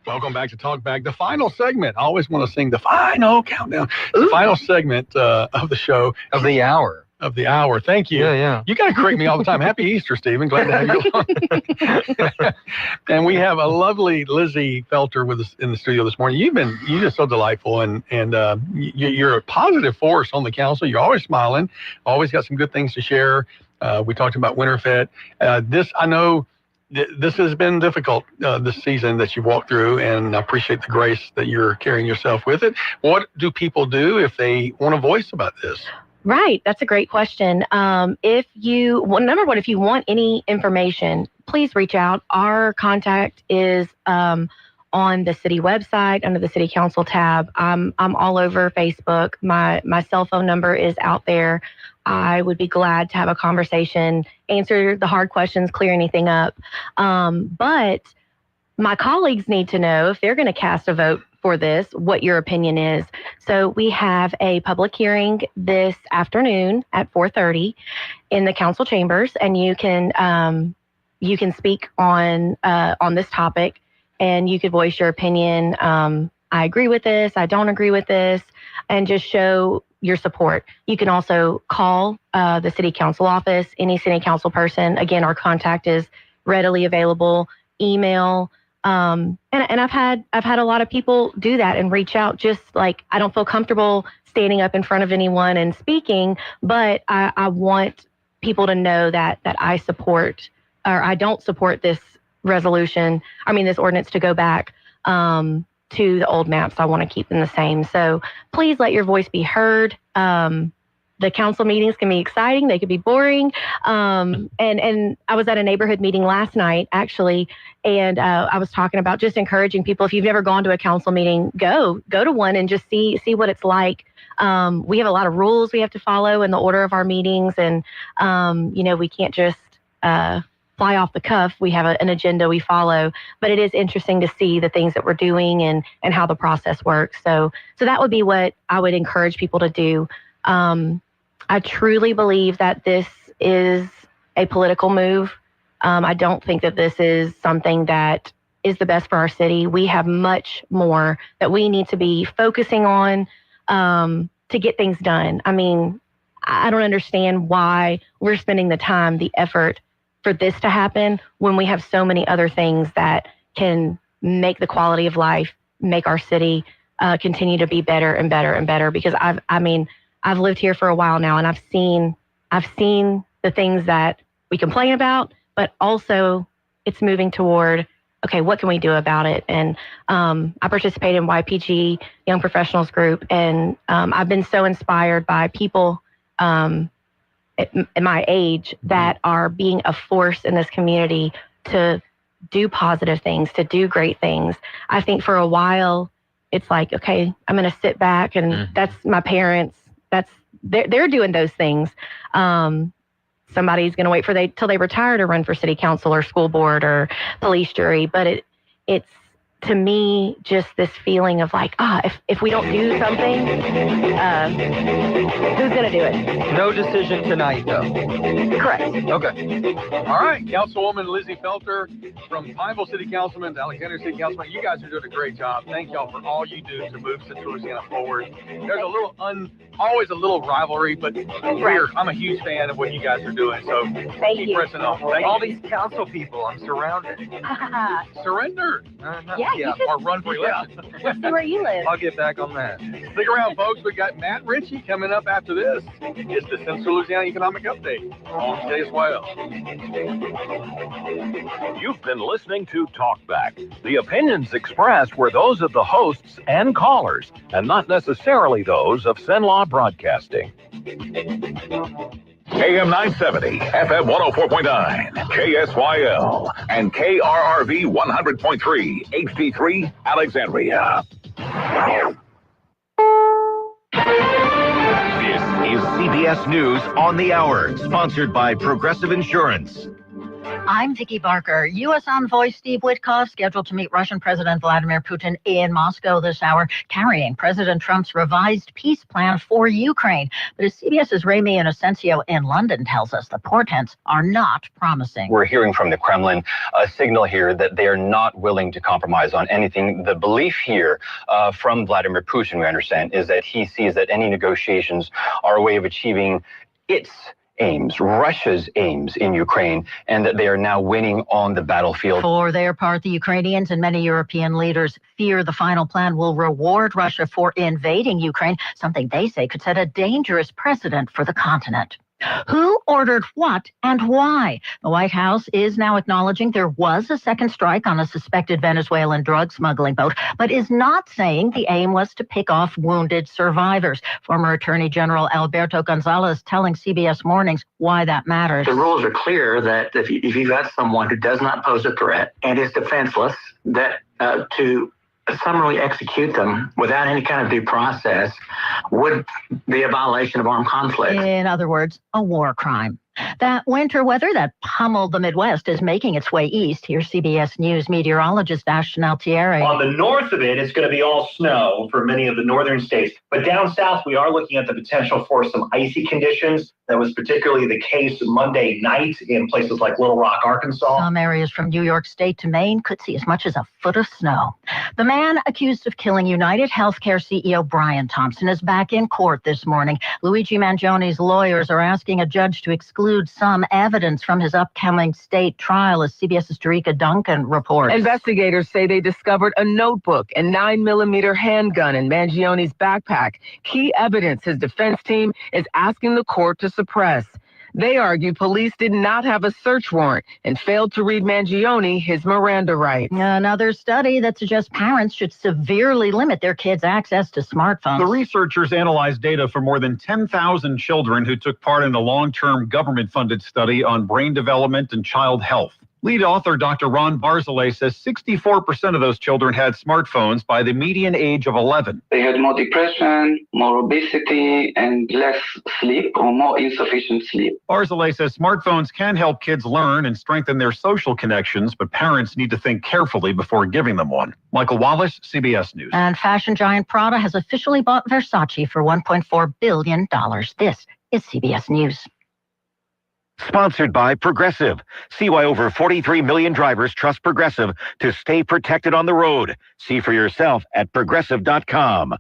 Welcome back to Talkback. The final segment. I always want to sing the final countdown. The final segment of the show. Of the hour. Of the hour. Thank you. Yeah. You got to correct me all the time. Happy Easter, Stephen. Glad to have you along. And we have a lovely Lizzie Felter with us in the studio this morning. You're just so delightful, and you're a positive force on the council. You're always smiling. Always got some good things to share. We talked about Winterfest. I know this has been difficult this season that you've walked through, and I appreciate the grace that you're carrying yourself with it. What do people do if they want a voice about this? Right. That's a great question. If you want any information, please reach out. Our contact is on the city website under the City Council tab. I'm all over Facebook. My cell phone number is out there. I would be glad to have a conversation, answer the hard questions, clear anything up. But my colleagues need to know, if they're going to cast a vote for this, what your opinion is. So we have a public hearing this afternoon at 4:30 in the council chambers, and you can speak on this topic, and you could voice your opinion. I agree with this, I don't agree with this, and just show your support. You can also call the city council office, any city council person. Again, our contact is readily available. Email. And I've had a lot of people do that and reach out. Just like, I don't feel comfortable standing up in front of anyone and speaking, but I want people to know that I support, or I don't support this this ordinance to go back to the old maps. I want to keep them the same. So please let your voice be heard. The council meetings can be exciting. They could be boring. And I was at a neighborhood meeting last night, actually, and I was talking about just encouraging people. If you've never gone to a council meeting, go to one and just see what it's like. We have a lot of rules we have to follow in the order of our meetings, and we can't just fly off the cuff. We have an agenda we follow, but it is interesting to see the things that we're doing and how the process works. So that would be what I would encourage people to do. I truly believe that this is a political move. I don't think that this is something that is the best for our city. We have much more that we need to be focusing on to get things done. I mean, I don't understand why we're spending the time, the effort for this to happen when we have so many other things that can make the quality of life, make our city continue to be better and better and better. Because I've lived here for a while now, and I've seen the things that we complain about, but also it's moving toward, okay, what can we do about it? And I participate in YPG, Young Professionals Group, and I've been so inspired by people at my age that are being a force in this community to do positive things, to do great things. I think for a while, it's like, okay, I'm going to sit back, and that's my parents. They're doing those things. Somebody's going to wait till they retire to run for city council or school board or police jury. But it's to me just this feeling of like, if we don't do something, who's going to do it? No decision tonight, though. Correct. Okay. All right, Councilwoman Lizzie Felter, from Pineville City Councilman to Alexander City Councilman, you guys are doing a great job. Thank y'all for all you do to move Central Louisiana forward. There's always a little rivalry, but I'm a huge fan of what you guys are doing. So keep pressing on. Thank all you. These council people, I'm surrounded. Surrender. Or run for election. Let's see where you live. I'll get back on that. Stick around, folks. We got Matt Ritchie coming up after this. It's the Central Louisiana Economic Update on KSYL. You've been listening to Talkback. The opinions expressed were those of the hosts and callers, and not necessarily those of Cenlaw Broadcasting. AM 970, FM 104.9, KSYL, and KRRV 100.3, HD3, Alexandria. This is CBS News on the Hour, sponsored by Progressive Insurance. I'm Vicki Barker. U.S. envoy Steve Witkoff scheduled to meet Russian President Vladimir Putin in Moscow this hour, carrying President Trump's revised peace plan for Ukraine. But as CBS's Remy Inocencio in London tells us, the portents are not promising. We're hearing from the Kremlin a signal here that they are not willing to compromise on anything. The belief here from Vladimir Putin, we understand, is that he sees that any negotiations are a way of achieving its aims, Russia's aims in Ukraine, and that they are now winning on the battlefield. For their part, the Ukrainians and many European leaders fear the final plan will reward Russia for invading Ukraine, something they say could set a dangerous precedent for the continent. Who ordered what and why? The White House is now acknowledging there was a second strike on a suspected Venezuelan drug smuggling boat, but is not saying the aim was to pick off wounded survivors. Former Attorney General Alberto Gonzales telling CBS Mornings why that matters. The rules are clear that if you've got someone who does not pose a threat and is defenseless, that to summarily execute them without any kind of due process would be a violation of armed conflict. In other words, a war crime. That winter weather that pummeled the Midwest is making its way east. Here's CBS News meteorologist Ash Naltieri. On the north of it, it's going to be all snow for many of the northern states. But down south, we are looking at the potential for some icy conditions. That was particularly the case Monday night in places like Little Rock, Arkansas. Some areas from New York State to Maine could see as much as a foot of snow. The man accused of killing United Healthcare CEO Brian Thompson is back in court this morning. Luigi Mangioni's lawyers are asking a judge to exclude some evidence from his upcoming state trial, as CBS's Tarika Duncan reports. Investigators say they discovered a notebook and 9mm handgun in Mangioni's backpack, key evidence his defense team is asking the court to suppress. They argue police did not have a search warrant and failed to read Mangione his Miranda rights. Another study that suggests parents should severely limit their kids' access to smartphones. The researchers analyzed data for more than 10,000 children who took part in a long-term government-funded study on brain development and child health. Lead author Dr. Ron Barzilay says 64% of those children had smartphones by the median age of 11. They had more depression, more obesity, and less sleep or more insufficient sleep. Barzilay says smartphones can help kids learn and strengthen their social connections, but parents need to think carefully before giving them one. Michael Wallace, CBS News. And fashion giant Prada has officially bought Versace for $1.4 billion. This is CBS News. Sponsored by Progressive. See why over 43 million drivers trust Progressive to stay protected on the road. See for yourself at Progressive.com.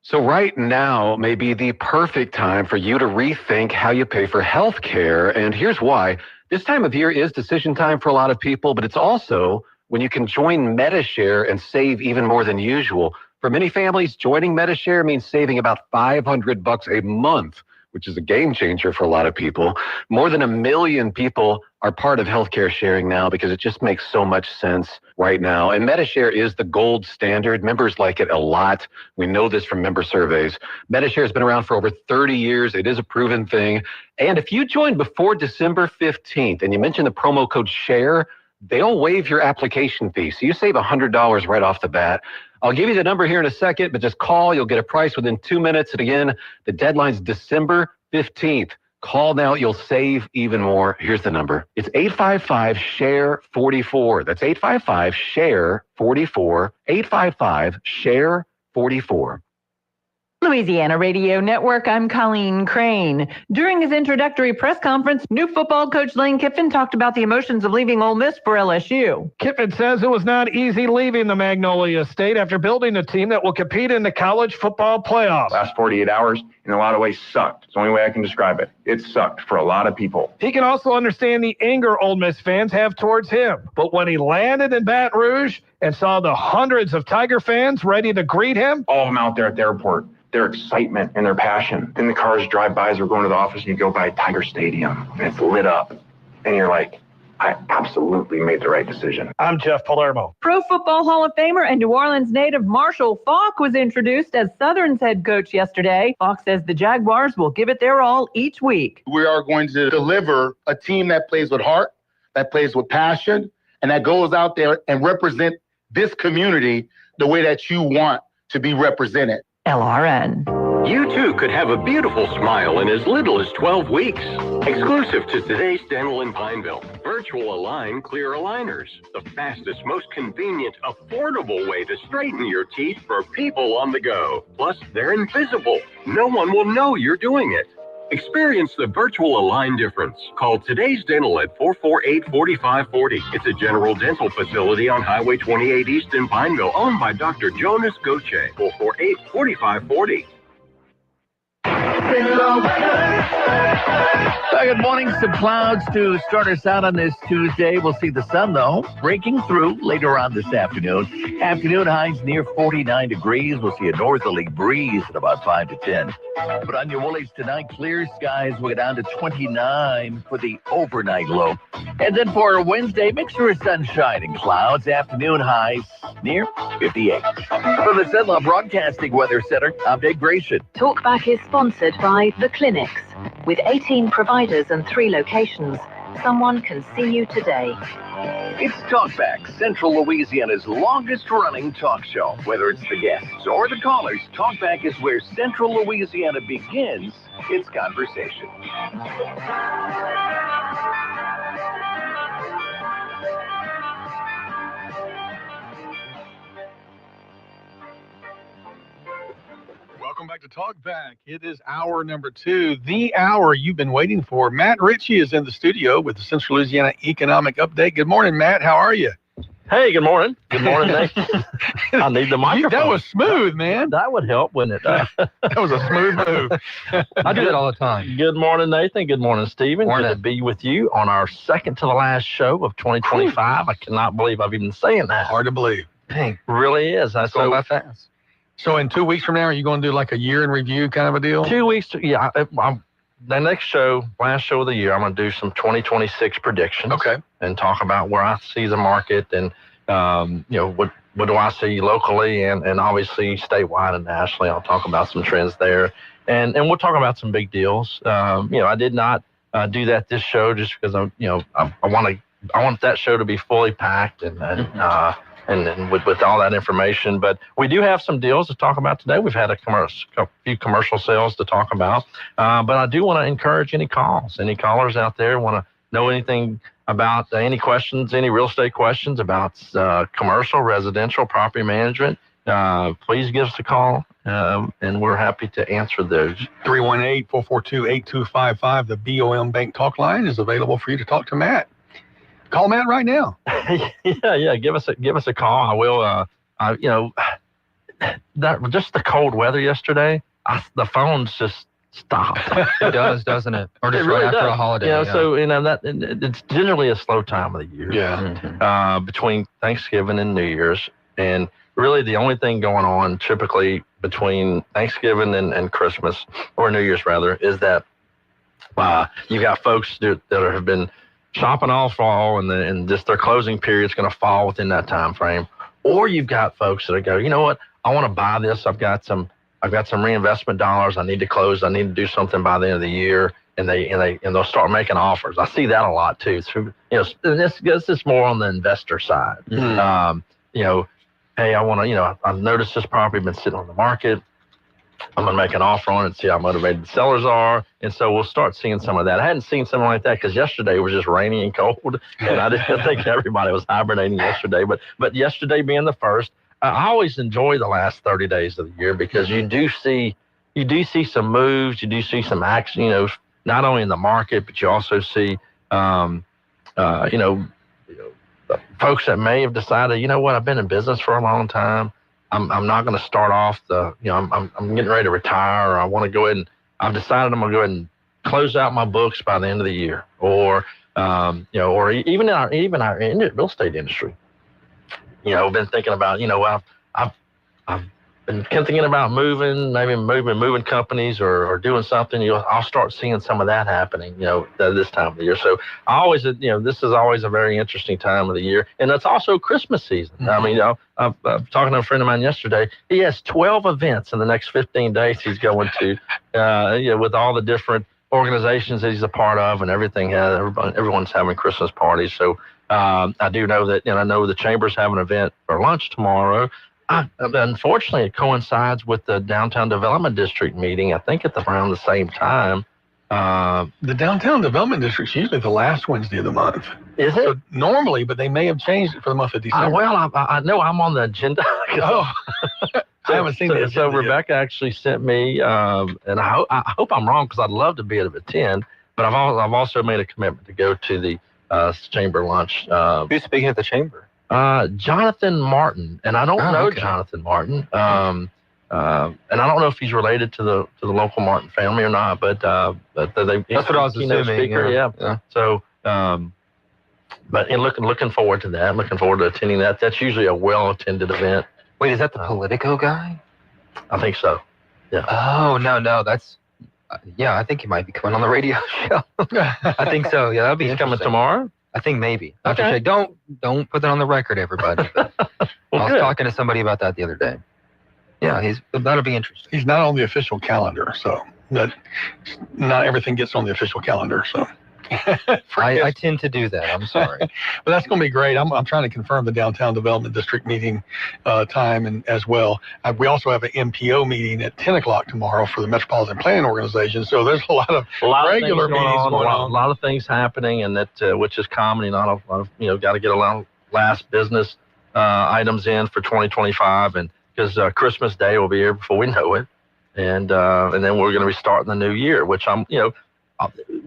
So right now may be the perfect time for you to rethink how you pay for health care. And here's why. This time of year is decision time for a lot of people, but it's also when you can join Medi-Share and save even more than usual. For many families, joining Medi-Share means saving about $500 a month, which is a game changer for a lot of people. More than 1 million people are part of healthcare sharing now because it just makes so much sense right now. And Medi-Share is the gold standard. Members like it a lot. We know this from member surveys. Medi-Share has been around for over 30 years. It is a proven thing. And if you join before December 15th and you mention the promo code SHARE, they'll waive your application fee. So you save $100 right off the bat. I'll give you the number here in a second, but just call. You'll get a price within 2 minutes. And again, the deadline's December 15th. Call now. You'll save even more. Here's the number. It's 855-SHARE-44. That's 855-SHARE-44. 855-SHARE-44. Louisiana Radio Network, I'm Colleen Crane. During his introductory press conference, new football coach Lane Kiffin talked about the emotions of leaving Ole Miss for LSU. Kiffin says it was not easy leaving the Magnolia State after building a team that will compete in the college football playoffs. Last 48 hours, in a lot of ways, sucked. It's the only way I can describe it. It sucked for a lot of people. He can also understand the anger Ole Miss fans have towards him. But when he landed in Baton Rouge and saw the hundreds of Tiger fans ready to greet him, all of them out there at the airport, their excitement and their passion. Then the cars drive by as we're going to the office and you go by Tiger Stadium and it's lit up. And you're like, I absolutely made the right decision. I'm Jeff Palermo. Pro Football Hall of Famer and New Orleans native Marshall Faulk was introduced as Southern's head coach yesterday. Faulk says the Jaguars will give it their all each week. We are going to deliver a team that plays with heart, that plays with passion, and that goes out there and represent this community the way that you want to be represented. LRN. You too could have a beautiful smile in as little as 12 weeks. Exclusive to Today's Dental in Pineville. Virtual Align Clear Aligners. The fastest, most convenient, affordable way to straighten your teeth for people on the go. Plus, they're invisible. No one will know you're doing it. Experience the virtual Align difference. Call Today's Dental at 448-4540. It's a general dental facility on Highway 28 East in Pineville, owned by Dr. Jonas Goche. 448-4540. Good morning. Some clouds to start us out on this Tuesday. We'll see the sun, though, breaking through later on this afternoon. Afternoon highs near 49 degrees. We'll see a northerly breeze at about 5 to 10. But on your Woolies tonight, clear skies will go down to 29 for the overnight low. And then for Wednesday, mixture of sunshine and clouds. Afternoon highs near 58. From the Cenla Broadcasting Weather Center, I'm Dave Grayson. Talkback is sponsored by The Clinics. With 18 providers and 3 locations, someone can see you today. It's Talkback, Central Louisiana's longest-running talk show. Whether it's the guests or the callers, Talkback is where Central Louisiana begins its conversation. Welcome back to Talk Back. It is hour number 2, the hour you've been waiting for. Matt Ritchie is in the studio with the Central Louisiana Economic Update. Good morning, Matt. How are you? Hey, good morning. Good morning, Nathan. I need the microphone. That was smooth, man. That would help, wouldn't it? That was a smooth move. I do that all the time. Good morning, Nathan. Good morning, Stephen. Morning. Good to be with you on our second to the last show of 2025. I cannot believe I've even saying that. Hard to believe. Dang, really is. That's Going by fast. So in 2 weeks from now, are you going to do like a year in review kind of a deal? 2 weeks. Yeah. The next show, last show of the year, I'm going to do some 2026 predictions. Okay. And talk about where I see the market and, what do I see locally and obviously statewide and nationally. I'll talk about some trends there. And we'll talk about some big deals. I did not do that this show just because I want that show to be fully packed and with all that information. But we do have some deals to talk about today. We've had a few commercial sales to talk about. But I do want to encourage any callers out there want to know anything about any questions, any real estate questions about commercial, residential, property management, please give us a call, and we're happy to answer those. 318-442-8255. The BOM Bank Talk line is available for you to talk to Matt. Call Matt right now. Yeah. Give us a call. I will. That just the cold weather yesterday. The phones just stopped. It does, doesn't it? Or just really right after does. a holiday. So that it's generally a slow time of the year. Yeah. Between Thanksgiving and New Year's, and really the only thing going on typically between Thanksgiving and Christmas, or New Year's rather, is that you got folks that have been shopping all fall, and just their closing period is going to fall within that time frame. Or you've got folks that go, you know what, I want to buy this. I've got some reinvestment dollars. I need to close. I need to do something by the end of the year, and they'll start making offers. I see that a lot too. This is more on the investor side. Hey, I want to, I've noticed this property been sitting on the market. I'm going to make an offer on it and see how motivated the sellers are. And so we'll start seeing some of that. I hadn't seen something like that because yesterday was just rainy and cold. And I didn't think everybody was hibernating yesterday. But yesterday being the first, I always enjoy the last 30 days of the year because you do see some moves. You do see some action, not only in the market, but you also see, folks that may have decided, you know what, I've been in business for a long time. I'm not going to start off I'm getting ready to retire, or I want to go ahead and I've decided I'm going to go ahead and close out my books by the end of the year, or or even in our real estate industry, been thinking about, I've been thinking about moving companies or doing something. I'll start seeing some of that happening, this time of the year. So I always, this is always a very interesting time of the year, and it's also Christmas season. Mm-hmm. I mean, I'm talking to a friend of mine yesterday. He has 12 events in the next 15 days he's going to, with all the different organizations that he's a part of and everything. Everyone's having Christmas parties. So I do know that, I know the Chamber's having an event for lunch tomorrow. Unfortunately, it coincides with the Downtown Development District meeting. I think at around the same time. The Downtown Development District is usually the last Wednesday of the month. Is it? So normally, but they may have changed it for the month of December. I know I'm on the agenda. I haven't seen it. So Rebecca actually sent me, and I hope I'm wrong because I'd love to be able to attend, but I've also made a commitment to go to the Chamber lunch. Who's speaking at the Chamber? Jonathan Martin, and I don't know okay. Jonathan Martin. and I don't know if he's related to the local Martin family or not, but that's what I was assuming. Speaker, yeah. So, but looking forward to that. Looking forward to attending that. That's usually a well-attended event. Wait, is that the Politico guy? I think so. Yeah. Oh no, that's. Yeah, I think he might be coming on the radio show. I think so. Yeah, that'll be interesting. Coming tomorrow? I think maybe. Okay. Don't put that on the record, everybody. But I was talking to somebody about that the other day. Yeah, that'll be interesting. He's not on the official calendar, so not everything gets on the official calendar. So I tend to do that. I'm sorry. But that's going to be great. I'm trying to confirm the Downtown Development District meeting time and as well. We also have an MPO meeting at 10 o'clock tomorrow for the Metropolitan Planning Organization. So there's a lot of regular meetings going on. A lot of things happening, and that which is common. Not a lot of got to get a lot of last business items in for 2025, and because Christmas Day will be here before we know it, and then we're going to be starting the new year, which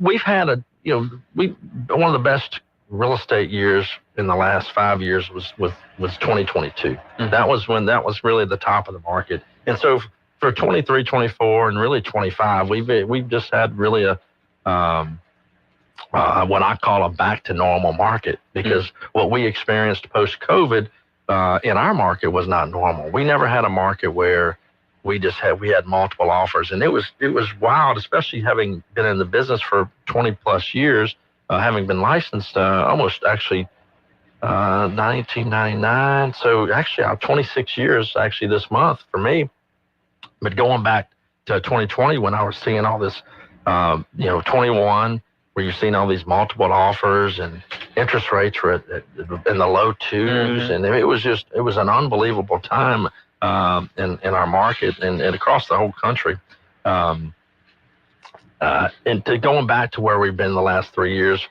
we've had one of the best real estate years in the last 5 years was 2022. Mm-hmm. That was really the top of the market. And so for 23, 24, and really 25, we've just had really a what I call a back to normal market, because what we experienced post COVID in our market was not normal. We never had a market where we had multiple offers, and it was wild, especially having been in the business for 20 plus years, having been licensed almost actually 1999. So actually 26 years actually this month for me. But going back to 2020 when I was seeing all this, 21 where you're seeing all these multiple offers and interest rates were in the low twos, and it was an unbelievable time. In our market and across the whole country. And going back to where we've been the last 3 years,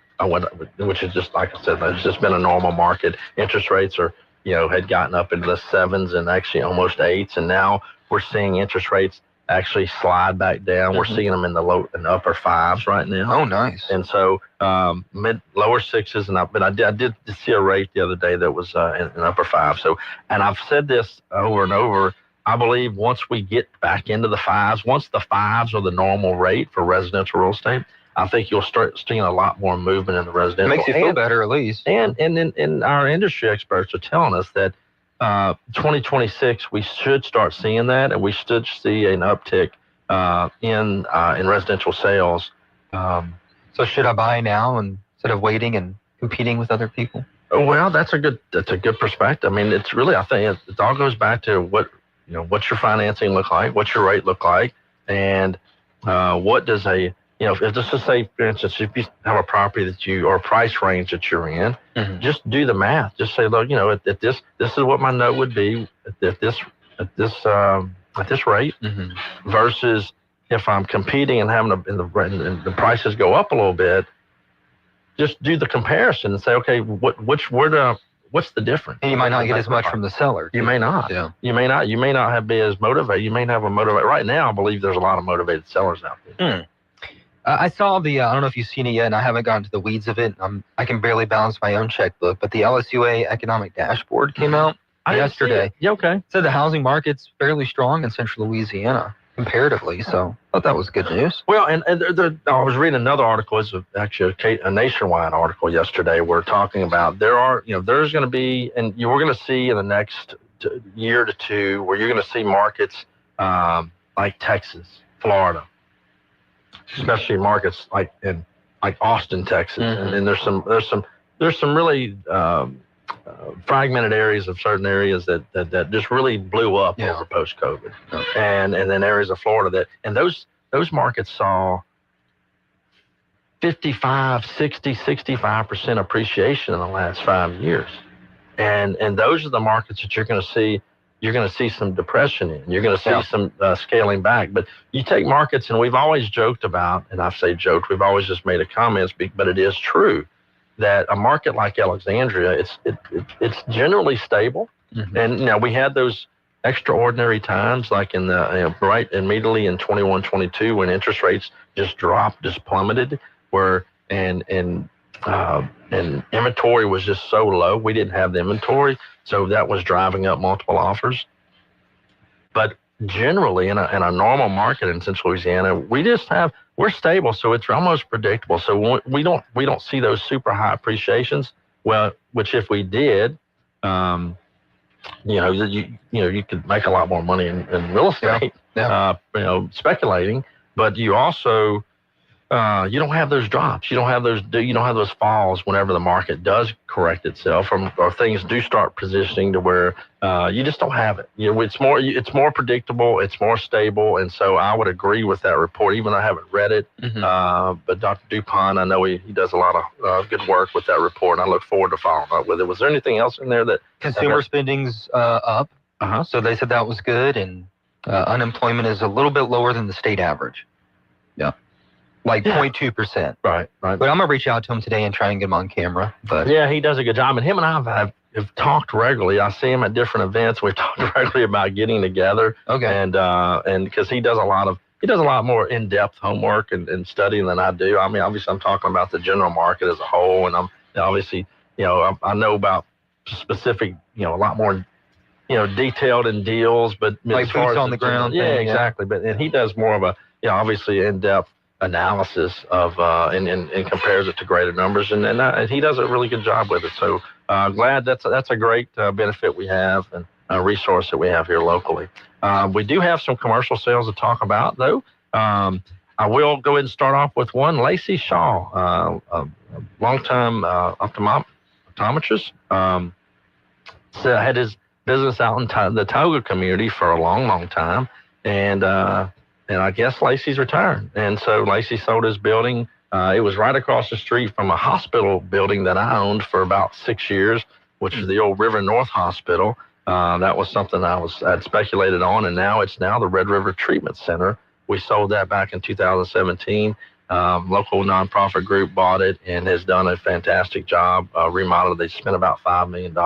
which is just, like I said, it's just been a normal market. Interest rates had gotten up into the 7s and actually almost 8s. And now we're seeing interest rates actually slide back down. We're seeing them in the low and upper 5s right now. Oh, nice. And so lower 6s, but I did see a rate the other day that was in upper 5. So, and I've said this over and over, I believe once we get back into the 5s, once the 5s are the normal rate for residential real estate, I think you'll start seeing a lot more movement in the residential. It makes you feel better, at least. And our industry experts are telling us that 2026, we should start seeing that, and we should see an uptick in residential sales. So should I buy now instead of waiting and competing with other people? Well, that's a good perspective. I mean, it's really, I think it all goes back to what's your financing look like, what's your rate look like, and what does let's just say, for instance, if you have a property or a price range that you're in, just do the math. Just say, look, at this is what my note would be at this rate, versus if I'm competing and having and the prices go up a little bit. Just do the comparison and say, okay, what's the difference? And you might not get as much from the seller. You may not. Yeah. You may not be as motivated. You may have a motivated. Right now, I believe there's a lot of motivated sellers out there. I saw I don't know if you've seen it yet, and I haven't gotten to the weeds of it. I can barely balance my own checkbook, but the LSUA Economic Dashboard came out yesterday. Yeah, okay. Said the housing market's fairly strong in central Louisiana comparatively, so I thought that was good news. Well, and I was reading another article. It's actually a nationwide article yesterday. We're talking about there's going to be, and we're going to see in the next year to two, where you're going to see markets like Texas, Florida, especially markets like Austin, Texas, and then there's some really fragmented areas of certain areas that just really blew up over post COVID, and then areas of Florida and those markets saw 55, 60, 65% appreciation in the last 5 years, and those are the markets that you're going to see. You're going to see some depression in. You're going to see some scaling back. But you take markets, and we've always joked about, and I say joked, we've always just made a comment, but it is true that a market like Alexandria, it's generally stable. And we had those extraordinary times like in the right immediately in 21, 22 when interest rates just plummeted, and inventory was just so low. We didn't have the inventory. So that was driving up multiple offers. But generally in a normal market in Central Louisiana, we're stable, so it's almost predictable. So we don't see those super high appreciations. Well, which if we did, you could make a lot more money in real estate, speculating. But you also you don't have those drops. You don't have those falls whenever the market does correct itself, or things do start positioning to where you just don't have it. It's more predictable, it's more stable, and so I would agree with that report, even though I haven't read it. But Dr. DuPont, I know he does a lot of good work with that report, and I look forward to following up with it. Was there anything else in there that consumer spending's up? So they said that was good, and unemployment is a little bit lower than the state average. Yeah. Like 0.2%. Right. But I'm going to reach out to him today and try and get him on camera. But yeah, he does a good job. And him and I have talked regularly. I see him at different events. We've talked regularly about getting together. Okay. And because he does a lot more in-depth homework and studying than I do. I mean, obviously I'm talking about the general market as a whole. And I'm obviously, I know about specific, a lot more, detailed in deals, but like as far boots as on the ground. Yeah, thing, exactly. And he does more of a, obviously in-depth analysis of and compares it to greater numbers, and he does a really good job with it. So glad that's a great benefit we have and a resource that we have here locally. We do have some commercial sales to talk about, though. I will go ahead and start off with one. Lacey Shaw, a longtime optometrist, had his business out in the Tioga community for a long time, and I guess Lacey's retired. And so Lacey sold his building. It was right across the street from a hospital building that I owned for about 6 years, which is the old River North Hospital. That was something I'd speculated on, and now it's the Red River Treatment Center. We sold that back in 2017. Local nonprofit group bought it and has done a fantastic job remodeling. They spent about $5 million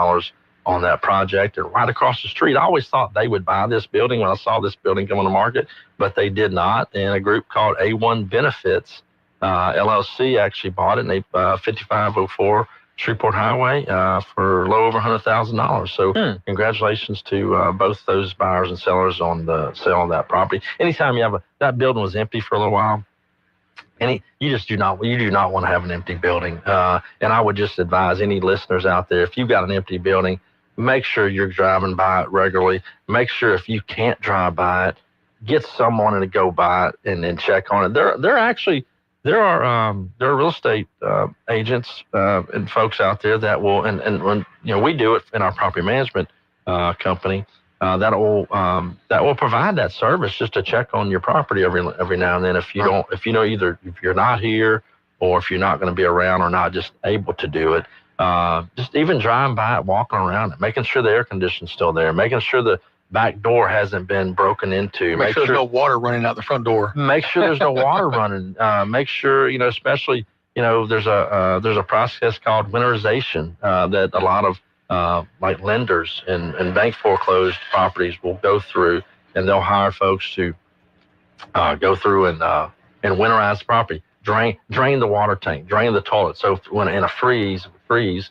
on that project, and right across the street. I always thought they would buy this building when I saw this building come on the market, but they did not. And a group called A1 Benefits LLC actually bought it, and 5504 Shreveport Highway for a little over $100,000. So congratulations to both those buyers and sellers on the sale of that property. Anytime that building was empty for a little while, and you do not want to have an empty building. And I would just advise any listeners out there, if you've got an empty building, make sure you're driving by it regularly. Make sure if you can't drive by it, get someone to go by it and then check on it. There are real estate agents and folks out there that will, and when we do it in our property management company, that will provide that service just to check on your property every now and then. If you're not here, or if you're not going to be around or not just able to do it, just even driving by it, walking around it, making sure the air conditioning's still there, making sure the back door hasn't been broken into. Make sure there's no water running out the front door. Make sure there's no water running. Make sure, especially, there's a process called winterization that a lot of like lenders and bank foreclosed properties will go through, and they'll hire folks to go through and winterize the property, drain the water tank, drain the toilet. So when in a freeze, you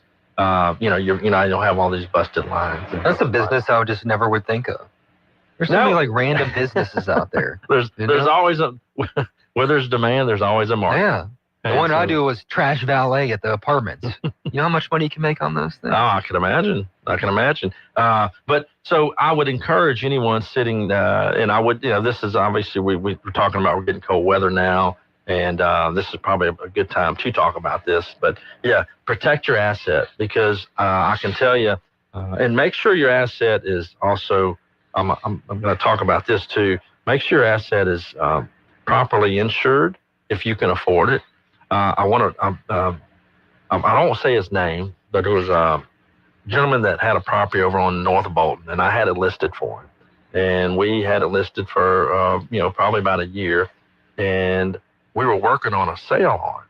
don't have all these busted lines. That's a business I just never would think of. There's so many like random businesses out there. There's always where there's demand, there's always a market. Yeah. The one I do was trash valet at the apartments. You know how much money you can make on those things? Oh, I can imagine. But so I would encourage anyone sitting, and I would, this is obviously we're talking about, we're getting cold weather now, and this is probably a good time to talk about this. But yeah, protect your asset, because I can tell you, and make sure your asset is also, I'm going to talk about this too. Make sure your asset is properly insured if you can afford it. I don't want to say his name, but it was a gentleman that had a property over on North Bolton, and I had it listed for him. And we had it listed for, probably about a year, and we were working on a sale on it.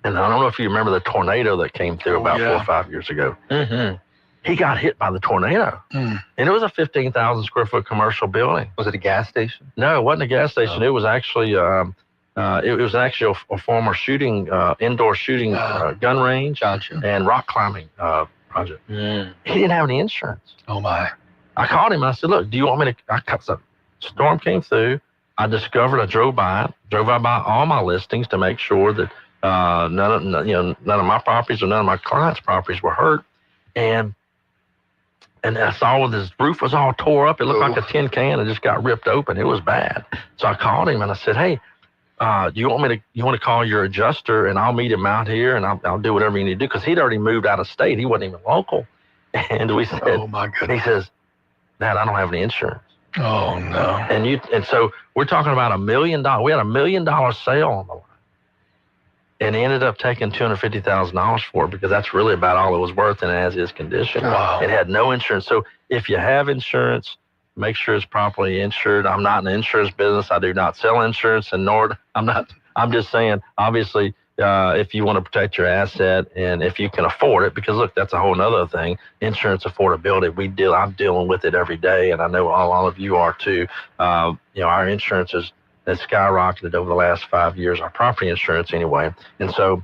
And I don't know if you remember the tornado that came through about 4 or 5 years ago. Mm-hmm. He got hit by the tornado, and it was a 15,000 square foot commercial building. Was it a gas station? No, it wasn't a gas station. It was actually, it was actually a former indoor shooting gun range and rock climbing project. He didn't have any insurance. Oh my! I called him and I said, look, do you want me to, storm came through. I discovered, I drove by all my listings to make sure that none of my properties or none of my clients' properties were hurt. And I saw his roof was all tore up. It looked like a tin can. It just got ripped open. It was bad. So I called him and I said, hey, you want to call your adjuster and I'll meet him out here and I'll do whatever you need to do. Because he'd already moved out of state. He wasn't even local. And we said, oh my goodness. He says, Dad, I don't have any insurance. Oh no. And so we're talking about $1 million. We had $1 million sale on the line. And he ended up taking $250,000 for it because that's really about all it was worth in as-is condition. Wow. It had no insurance. So if you have insurance, make sure it's properly insured. I'm not in the insurance business. I do not sell insurance, and I'm just saying, obviously, if you want to protect your asset and if you can afford it, because look, that's a whole nother thing. Insurance affordability. I'm dealing with it every day, and I know all of you are too. Our insurance has skyrocketed over the last 5 years, our property insurance anyway. And so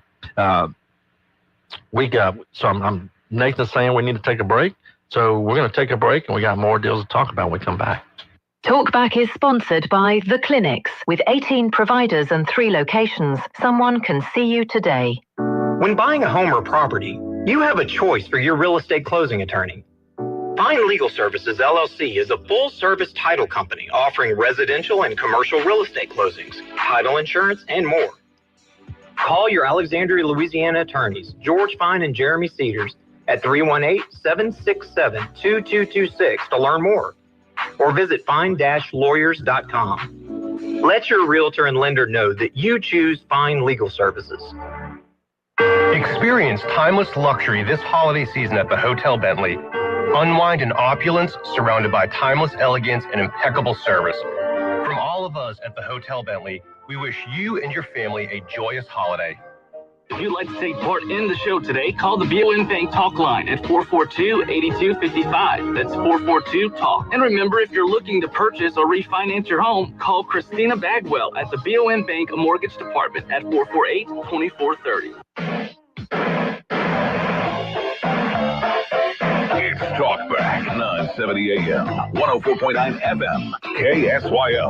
Nathan's saying we need to take a break. So we're going to take a break, and we got more deals to talk about when we come back. Talkback is sponsored by The Clinics. With 18 providers and 3 locations, someone can see you today. When buying a home or property, you have a choice for your real estate closing attorney. Fine Legal Services, LLC is a full-service title company offering residential and commercial real estate closings, title insurance, and more. Call your Alexandria, Louisiana attorneys, George Fine and Jeremy Cedars, at 318-767-2226 to learn more, or visit fine-lawyers.com. Let your realtor and lender know that you choose Fine Legal Services. Experience timeless luxury this holiday season at the Hotel Bentley. Unwind in opulence, surrounded by timeless elegance and impeccable service. From all of us at the Hotel Bentley, we wish you and your family a joyous holiday. If you'd like to take part in the show today, call the BON Bank Talk line at 442-8255. That's 442-TALK. And remember, if you're looking to purchase or refinance your home, call Christina Bagwell at the BON Bank Mortgage Department at 448-2430. It's Talkback, 970 AM, 104.9 FM, KSYO.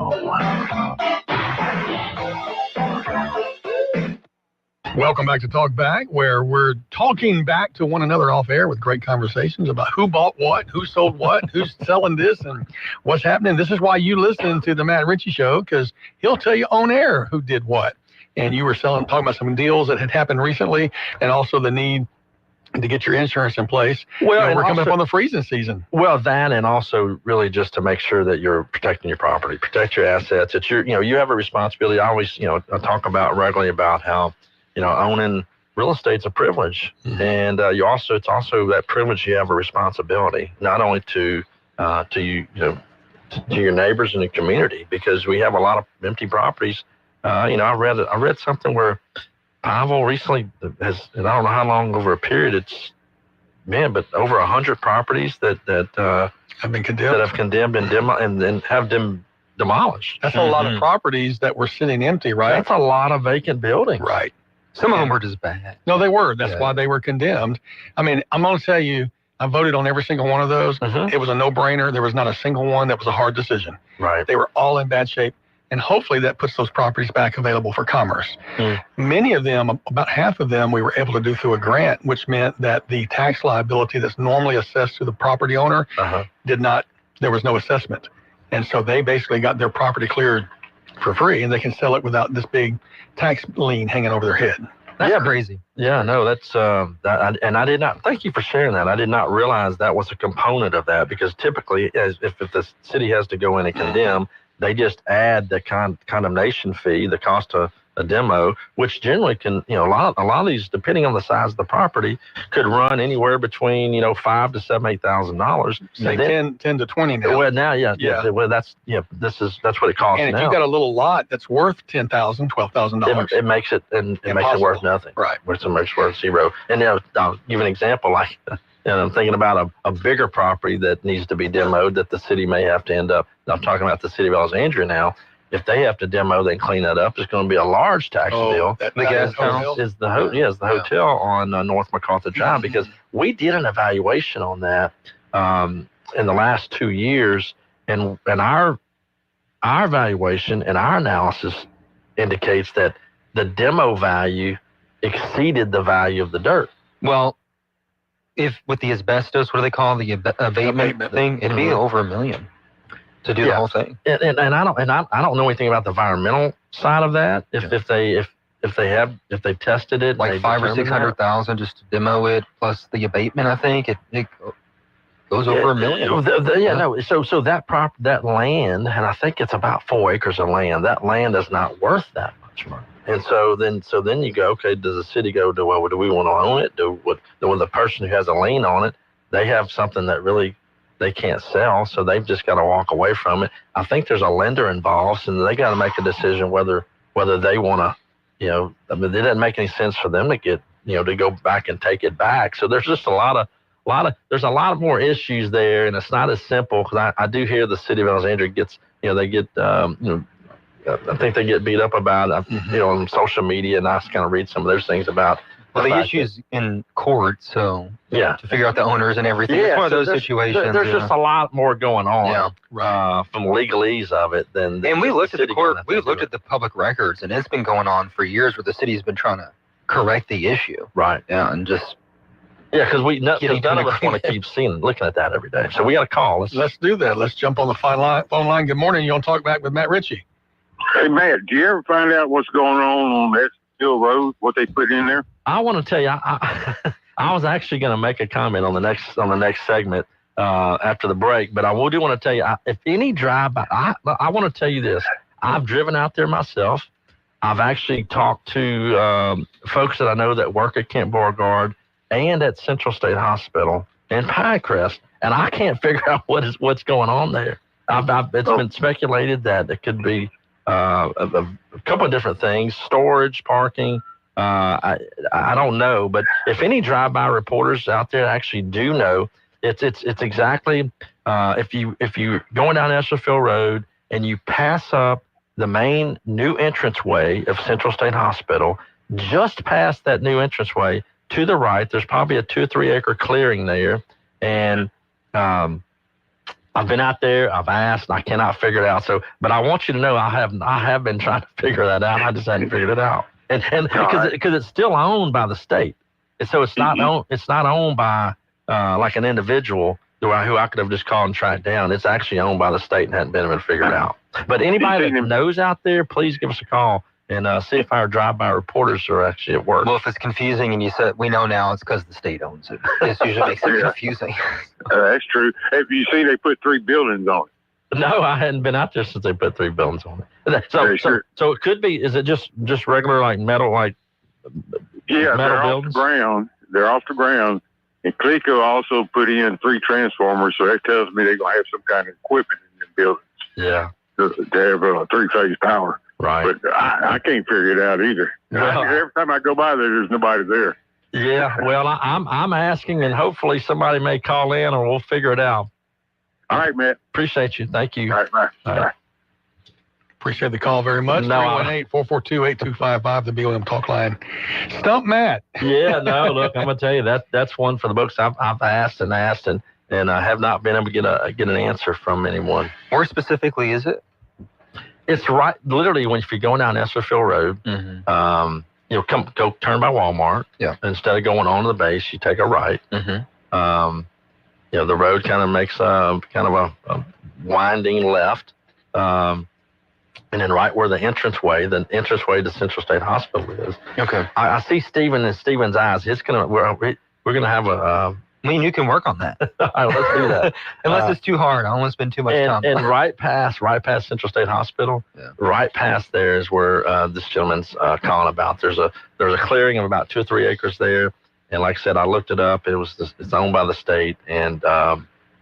Welcome back to Talk Back, where we're talking back to one another off air with great conversations about who bought what, who sold what, who's selling this, and what's happening. This is why you listen to the Matt Ritchie Show, because he'll tell you on air who did what. And you were talking about some deals that had happened recently, and also the need to get your insurance in place. Well, we're coming up on the freezing season. Well, that, and also really just to make sure that you're protecting your property, protect your assets. It's you have a responsibility. I always, I talk about regularly about how, owning real estate's a privilege. Mm-hmm. And it's also that privilege, you have a responsibility, not only to you, to your neighbors in the community, because we have a lot of empty properties. I read something where Pineville recently has, and I don't know how long over a period but over 100 properties that have been condemned, and have them demolished. That's a lot of properties that were sitting empty, right? That's a lot of vacant buildings. Right. Some of them were just bad. No, they were. That's why they were condemned. I mean, I'm going to tell you, I voted on every single one of those. Mm-hmm. It was a no-brainer. There was not a single one that was a hard decision. Right. They were all in bad shape. And hopefully that puts those properties back available for commerce. Many of them, about half of them, we were able to do through a grant, which meant that the tax liability that's normally assessed to the property owner there was no assessment. And so they basically got their property cleared for free, and they can sell it without this big tax lien hanging over their head. That's crazy. Yeah, no, that's, and I did not, thank you for sharing that. I did not realize that was a component of that, because typically, if the city has to go in and condemn, they just add the condemnation fee, the cost of a demo, which generally can, a lot of these, depending on the size of the property, could run anywhere between, $5,000 to $7,000, $8,000. Say 10 to 20 now. Well, now, well, that's what it costs. And if now, you got a little lot that's worth $10,000, $12,000, it makes it worth nothing. Right. Which makes it worth zero. And I'll give an example, like. And I'm thinking about a bigger property that needs to be demoed that the city may have to end up. I'm talking about the city of Alexandria now. If they have to demo, then clean that up. It's going to be a large tax bill. The gas house is the hotel on North MacArthur Drive, because we did an evaluation on that in the last 2 years, and our evaluation and our analysis indicates that the demo value exceeded the value of the dirt. Well, if with the asbestos, what do they call the abatement thing? It'd be over $1 million to do the whole thing. And I don't know anything about the environmental side of that. If they've tested it, like $500,000 or $600,000 just to demo it, plus the abatement, I think it goes over $1 million. So that land, and I think it's about 4 acres of land. That land is not worth that much money. And so then you go, okay, does the city go to, well, do we want to own it? Do the person who has a lien on it, they have something that really they can't sell, so they've just got to walk away from it. I think there's a lender involved, and they got to make a decision whether they want to, I mean, it doesn't make any sense for them to get, to go back and take it back. So there's just there's a lot of more issues there, and it's not as simple, because I do hear the city of Alexandria gets, they get, I think they get beat up about it, on social media, and I kind of read some of those things about. Well, the issues in court, so to figure out the owners and everything. It's one of those situations. There's just a lot more going on from legalese of it than. And we looked at the court. We looked at the public records, and it's been going on for years, where the city's been trying to correct the issue. Right. Yeah, and just. Yeah, because none of us want to keep looking at that every day. So we got a call. Let's do that. Let's jump on the phone line. Good morning. You want to talk back with Matt Ritchie? Hey, Matt, do you ever find out what's going on Edson Hill Road, what they put in there? I want to tell you, I was actually going to make a comment on the next segment after the break, but I do want to tell you, if any drive-by, I want to tell you this. I've driven out there myself. I've actually talked to folks that I know that work at Kent Beauregard and at Central State Hospital and Pinecrest, and I can't figure out what's going on there. It's been speculated that it could be a couple of different things: storage, parking. I don't know, but if any drive-by reporters out there actually do know, it's exactly if you going down Esserfield Road and you pass up the main new entranceway of Central State Hospital, just past that new entranceway to the right, there's probably a 2 or 3 acre clearing there, and I've been out there, I've asked, I cannot figure it out. So, but I want you to know I have been trying to figure that out. I just hadn't figured it out. And because it's still owned by the state. And so it's not owned by like an individual who I could have just called and tracked down. It's actually owned by the state and hadn't been able to figure it out. But anybody that knows out there, please give us a call and see if our drive-by reporters are actually at work. Well, if it's confusing and you said we know now, it's because the state owns it. This usually makes it confusing. That's true. Have you seen they put 3 buildings on it? No, I hadn't been out there since they put 3 buildings on it. So it could be. Is it just regular like metal Yeah, metal they're buildings? off the ground. They're off the ground. And Clico also put in 3 transformers, so that tells me they're gonna have some kind of equipment in the buildings. Yeah. To have 3-phase power. Right. But I can't figure it out either. Well, Every time I go by there's nobody there. Yeah. Well, I'm asking, and hopefully somebody may call in, or we'll figure it out. All right, Matt. Appreciate you. Thank you. All right, bye. All right. Appreciate the call very much. No, 318-442-8255, the BLM talk line. Stump Matt. Yeah, no, look, I'm gonna tell you that's one for the books. I've asked and I have not been able to get an answer from anyone. Where specifically is it? It's right, literally, if you're going down Esserfield Road, go turn by Walmart. Yeah. Instead of going on to the base, you take a right. Mm-hmm. The road kind of makes a winding left. And then right where the entranceway to Central State Hospital is. Okay. I see Steven in Steven's eyes. We're gonna have a. I mean, you can work on that. All right, let's do that. Unless it's too hard. I don't want to spend too much time. And right past Central State Hospital, right past there is where this gentleman's calling about. There's a clearing of about 2 or 3 acres there, and like I said, I looked it up. It's owned by the state, and I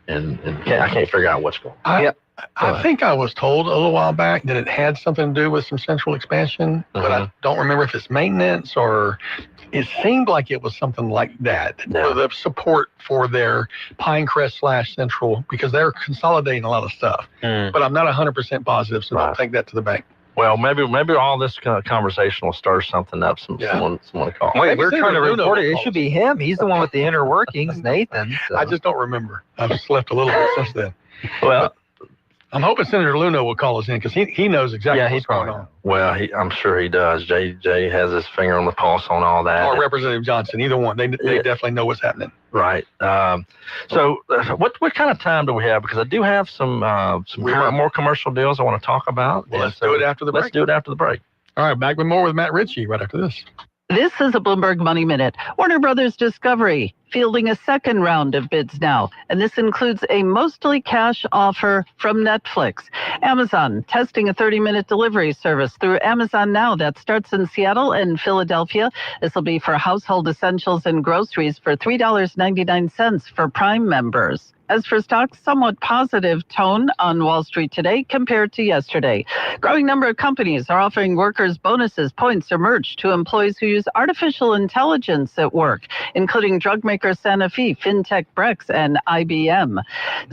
can't figure out what's going on. I think I was told a little while back that it had something to do with some central expansion, but I don't remember if it's maintenance or it seemed like it was something like that. For the support for their Pinecrest / Central, because they're consolidating a lot of stuff. But I'm not 100% positive, so don't take that to the bank. Well, maybe all this kind of conversation will stir something up. Someone to call. Wait, we're trying to report it. It should be him. He's the one with the inner workings, Nathan. So. I just don't remember. I've slept a little bit since then. Well, I'm hoping Senator Luno will call us in because he knows exactly what's going on. Well, I'm sure he does. Jay has his finger on the pulse on all that. Or Representative Johnson, either one. They definitely know what's happening. Right. So what kind of time do we have? Because I do have some more commercial deals I want to talk about. Well, let's do it after the break. Let's do it after the break. All right, back with more with Matt Ritchie right after this. This is a Bloomberg Money Minute. Warner Brothers Discovery fielding a second round of bids now, and this includes a mostly cash offer from Netflix. Amazon testing a 30-minute delivery service through Amazon Now that starts in Seattle and Philadelphia. This will be for household essentials and groceries for $3.99 for Prime members. As for stocks, somewhat positive tone on Wall Street today compared to yesterday. Growing number of companies are offering workers bonuses, points, or merch to employees who use artificial intelligence at work, including drug maker Sanofi, FinTech Brex, and IBM.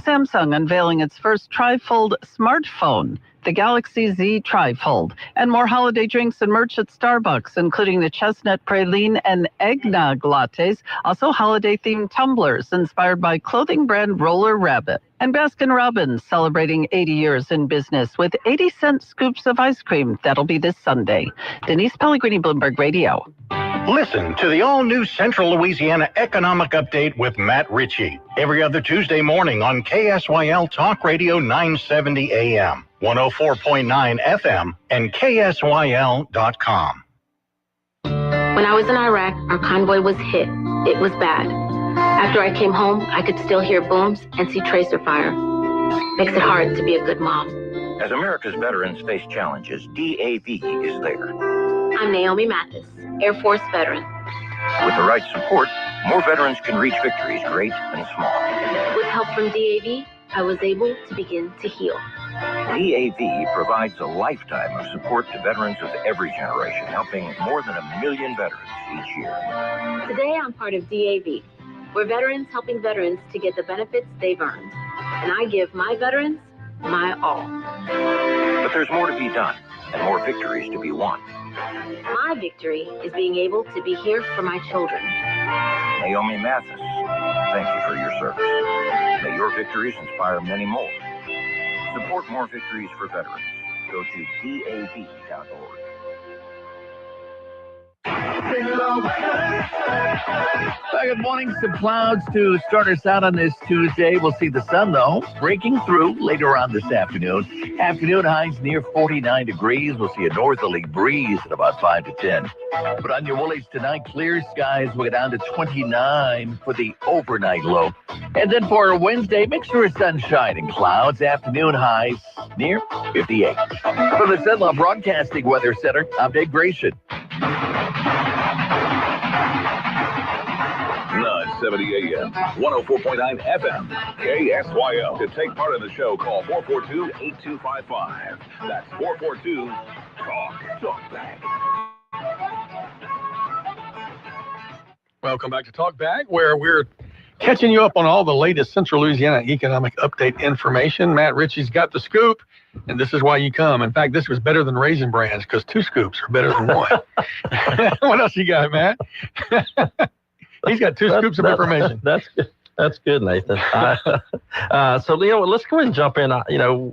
Samsung unveiling its first trifold smartphone, the Galaxy Z Trifold, and more holiday drinks and merch at Starbucks, including the chestnut praline and eggnog lattes, also holiday-themed tumblers inspired by clothing brand Roller Rabbit. And Baskin-Robbins celebrating 80 years in business with 80-cent scoops of ice cream. That'll be this Sunday. Denise Pellegrini, Bloomberg Radio. Listen to the all-new Central Louisiana Economic Update with Matt Ritchie every other Tuesday morning on KSYL Talk Radio 970 AM, 104.9 FM, and KSYL.com. When I was in Iraq, our convoy was hit. It was bad. After I came home, I could still hear booms and see tracer fire. Makes it hard to be a good mom. As America's veterans face challenges, DAV is there. I'm Naomi Mathis, Air Force veteran. With the right support, more veterans can reach victories great and small. With help from DAV, I was able to begin to heal. DAV provides a lifetime of support to veterans of every generation, helping more than 1 million veterans each year. Today, I'm part of DAV. We're veterans helping veterans to get the benefits they've earned. And I give my veterans my all. But there's more to be done and more victories to be won. My victory is being able to be here for my children. Naomi Mathis, thank you for your service. May your victories inspire many more. Support more victories for veterans. Go to DAV.org. Good morning. Some clouds to start us out on this Tuesday. We'll see the sun, though, breaking through later on this afternoon. Afternoon highs near 49 degrees. We'll see a northerly breeze at about 5 to 10. But on your Woolies tonight, clear skies. We'll go down to 29 for the overnight low. And then for Wednesday, mixture of sunshine and clouds. Afternoon highs near 58. From the Cenla Broadcasting Weather Center, I'm Dave Grayson. 970 AM, 104.9 FM, KSYL. To take part in the show, call 442-8255. That's 442-TALK BACK. Welcome back to Talk Back, where we're catching you up on all the latest Central Louisiana economic update information. Matt Ritchie's got the scoop, and this is why you come. In fact, this was better than Raisin Brands because 2 scoops are better than 1. What else you got, Matt? He's got 2 scoops of information. That's good. That's good, Nathan. So, let's go ahead and jump in.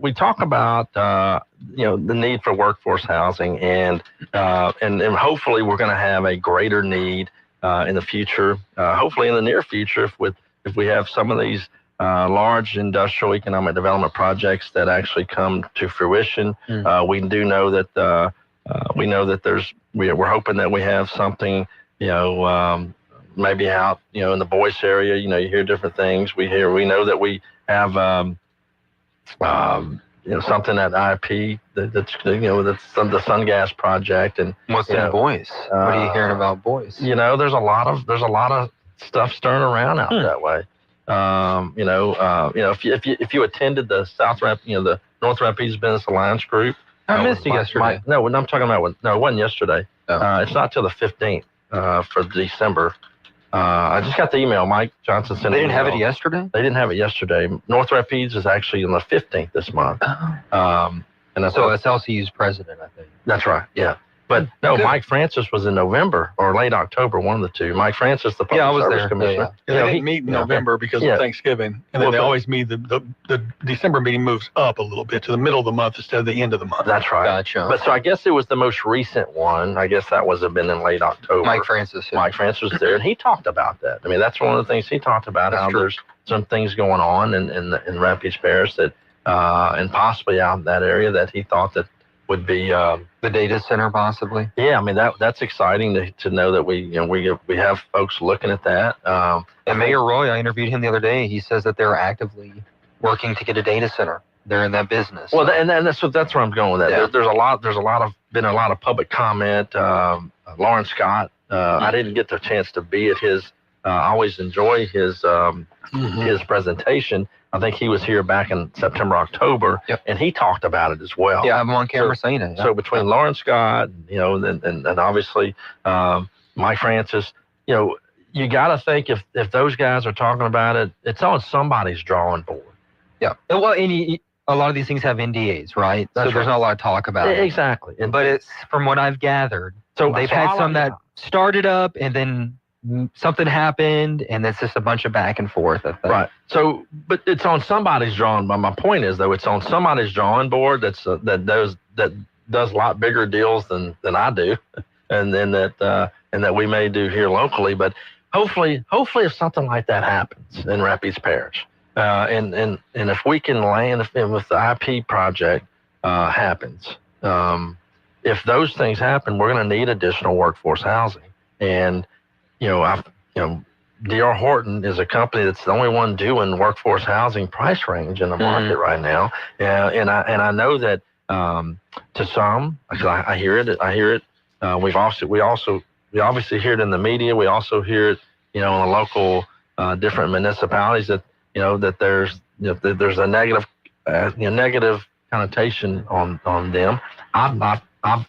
We talk about, the need for workforce housing, and hopefully we're going to have a greater need in the future, hopefully in the near future, if we have some of these large industrial economic development projects that actually come to fruition. We do know that we're hoping that we have something, maybe out, in the Boyce area. You hear different things. We know that we have, something at IP that's the Sungas project. And what's in Boyce? What are you hearing about Boyce? There's a lot of stuff stirring around out that way. If you attended the the North Rapids Business Alliance group, I missed you yesterday. No, I'm talking about it wasn't yesterday. Oh. It's not till the 15th for December. I just got the email. Mike Johnson sent. They didn't have it yesterday. They didn't have it yesterday. North Rapids is actually on the 15th this month. Oh. And that's So SLCU's president, I think. That's right. Yeah. But no, Good. Mike Francis was in November or late October, one of the two. Mike Francis, the public I was service there. commissioner. Yeah, they didn't meet in November because of Thanksgiving, and then they always meet the December meeting moves up a little bit to the middle of the month instead of the end of the month. That's right. Gotcha. But so I guess it was the most recent one. I guess that was have been in late October. Mike Francis. Yeah. Mike Francis was there, and he talked about that. I mean, that's one of the things he talked about. That's how true. there's some things going on in Rapides Parish that, and possibly out in that area that he thought that would be the data center, possibly. Yeah, I mean that's exciting to know that we have folks looking at that. And Mayor Roy, I interviewed him the other day. He says that they're actively working to get a data center. They're in that business. Well, and that's where I'm going with that. Yeah. There's been a lot of public comment. Lawrence Scott, I didn't get the chance to be at his. I always enjoy his presentation. I think he was here back in September, October, and he talked about it as well. Yeah, I'm on camera saying it. So between Lawrence Scott, and obviously Mike Francis, you got to think if those guys are talking about it, it's on somebody's drawing board. Yeah. Well, a lot of these things have NDAs, right? That's so there's right. not a lot of talk about it. Exactly. But it's from what I've gathered. So they've had some that started up and then something happened, and it's just a bunch of back and forth. I think. Right. So, but it's on somebody's drawing. But my point is, though, it's on somebody's drawing board that does a lot bigger deals than I do, and then that we may do here locally. But hopefully, if something like that happens in Rapides Parish, and if we can land, if the IP project happens, if those things happen, we're going to need additional workforce housing. And D.R. Horton is a company that's the only one doing workforce housing price range in the market right now. And I know that to some, because I hear it. We obviously hear it in the media. We also hear it, in the local different municipalities that that there's a negative connotation on them. I've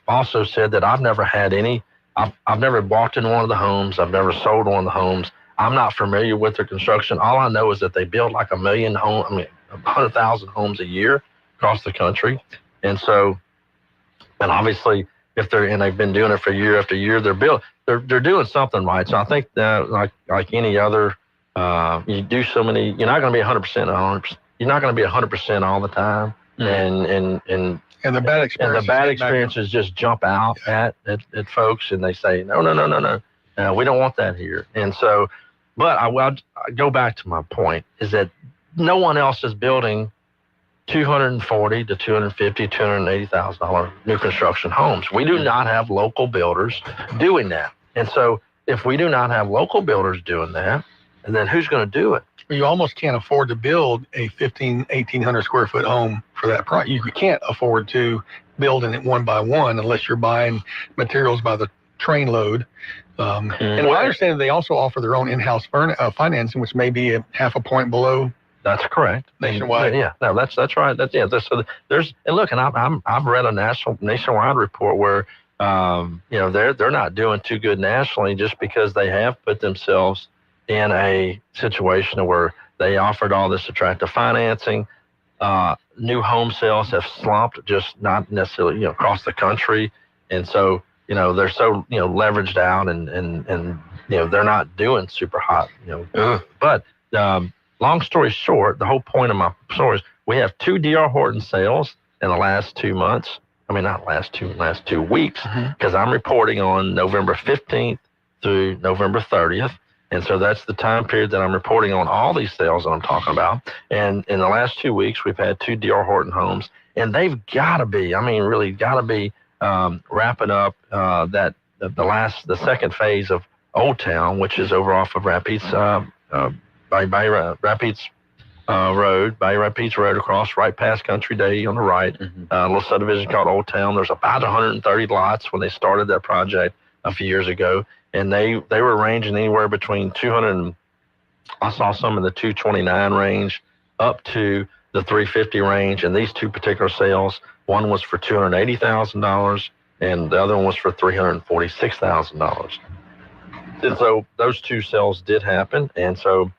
also said that I've never had any. I've never walked in one of the homes. I've never sold one of the homes. I'm not familiar with their construction. All I know is that they build like 100,000 homes a year across the country. And so, and obviously, they've been doing it for year after year, they're doing something right. So I think that like any other, you do so many, you're not going to be 100%. You're not going to be 100% all the time. And the bad experiences just jump out at folks, and they say, no, we don't want that here. And so, but I go back to my point is that no one else is building $240,000 to $250,000, $280,000 new construction homes. We do not have local builders doing that. And so, if we do not have local builders doing that, and then who's going to do it? You almost can't afford to build a 1,800 square foot home for that price. You can't afford to build it one by one unless you're buying materials by the train load. And I understand they also offer their own in-house financing, which may be half a point below. That's correct. Nationwide. Yeah, no, that's right. I've read a nationwide report where they're not doing too good nationally just because they have put themselves in a situation where they offered all this attractive financing. New home sales have slumped, just not necessarily across the country, and so they're so leveraged out, and they're not doing super hot. But long story short, the whole point of my story is we have 2 D.R. Horton sales in the last 2 months. I mean, not last 2 weeks, because I'm reporting on November 15th through November 30th. And so that's the time period that I'm reporting on all these sales that I'm talking about. And in the last 2 weeks, we've had 2 D.R. Horton homes, and they've got to be, really got to be wrapping up the second phase of Old Town, which is over off of Rapides, Rapides Road, Bay Rapides Road across right past Country Day on the right. A little subdivision called Old Town. There's about 130 lots when they started that project a few years ago. And they were ranging anywhere between 200, I saw some in the 229 range, up to the 350 range. And these 2 particular sales, one was for $280,000, and the other one was for $346,000. And so those 2 sales did happen. And so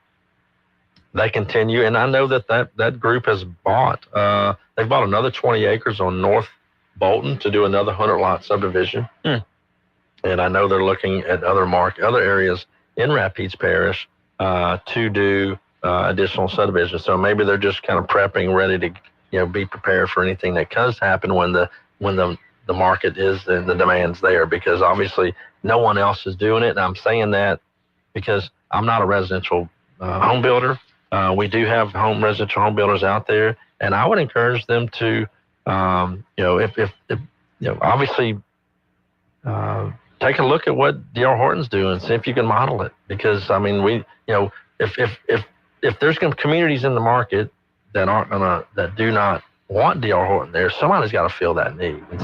they continue. And I know that group has bought, they've bought another 20 acres on North Bolton to do another 100-lot subdivision. And I know they're looking at other areas in Rapides Parish to do additional subdivisions. So maybe they're just kind of prepping, ready to be prepared for anything that does happen when the market is and the demand's there, because obviously no one else is doing it. And I'm saying that because I'm not a residential home builder. We do have residential home builders out there, and I would encourage them to, obviously take a look at what D.R. Horton's doing, see if you can model it. Because I mean, if there's communities in the market that do not want D.R. Horton there, somebody's got to fill that need. And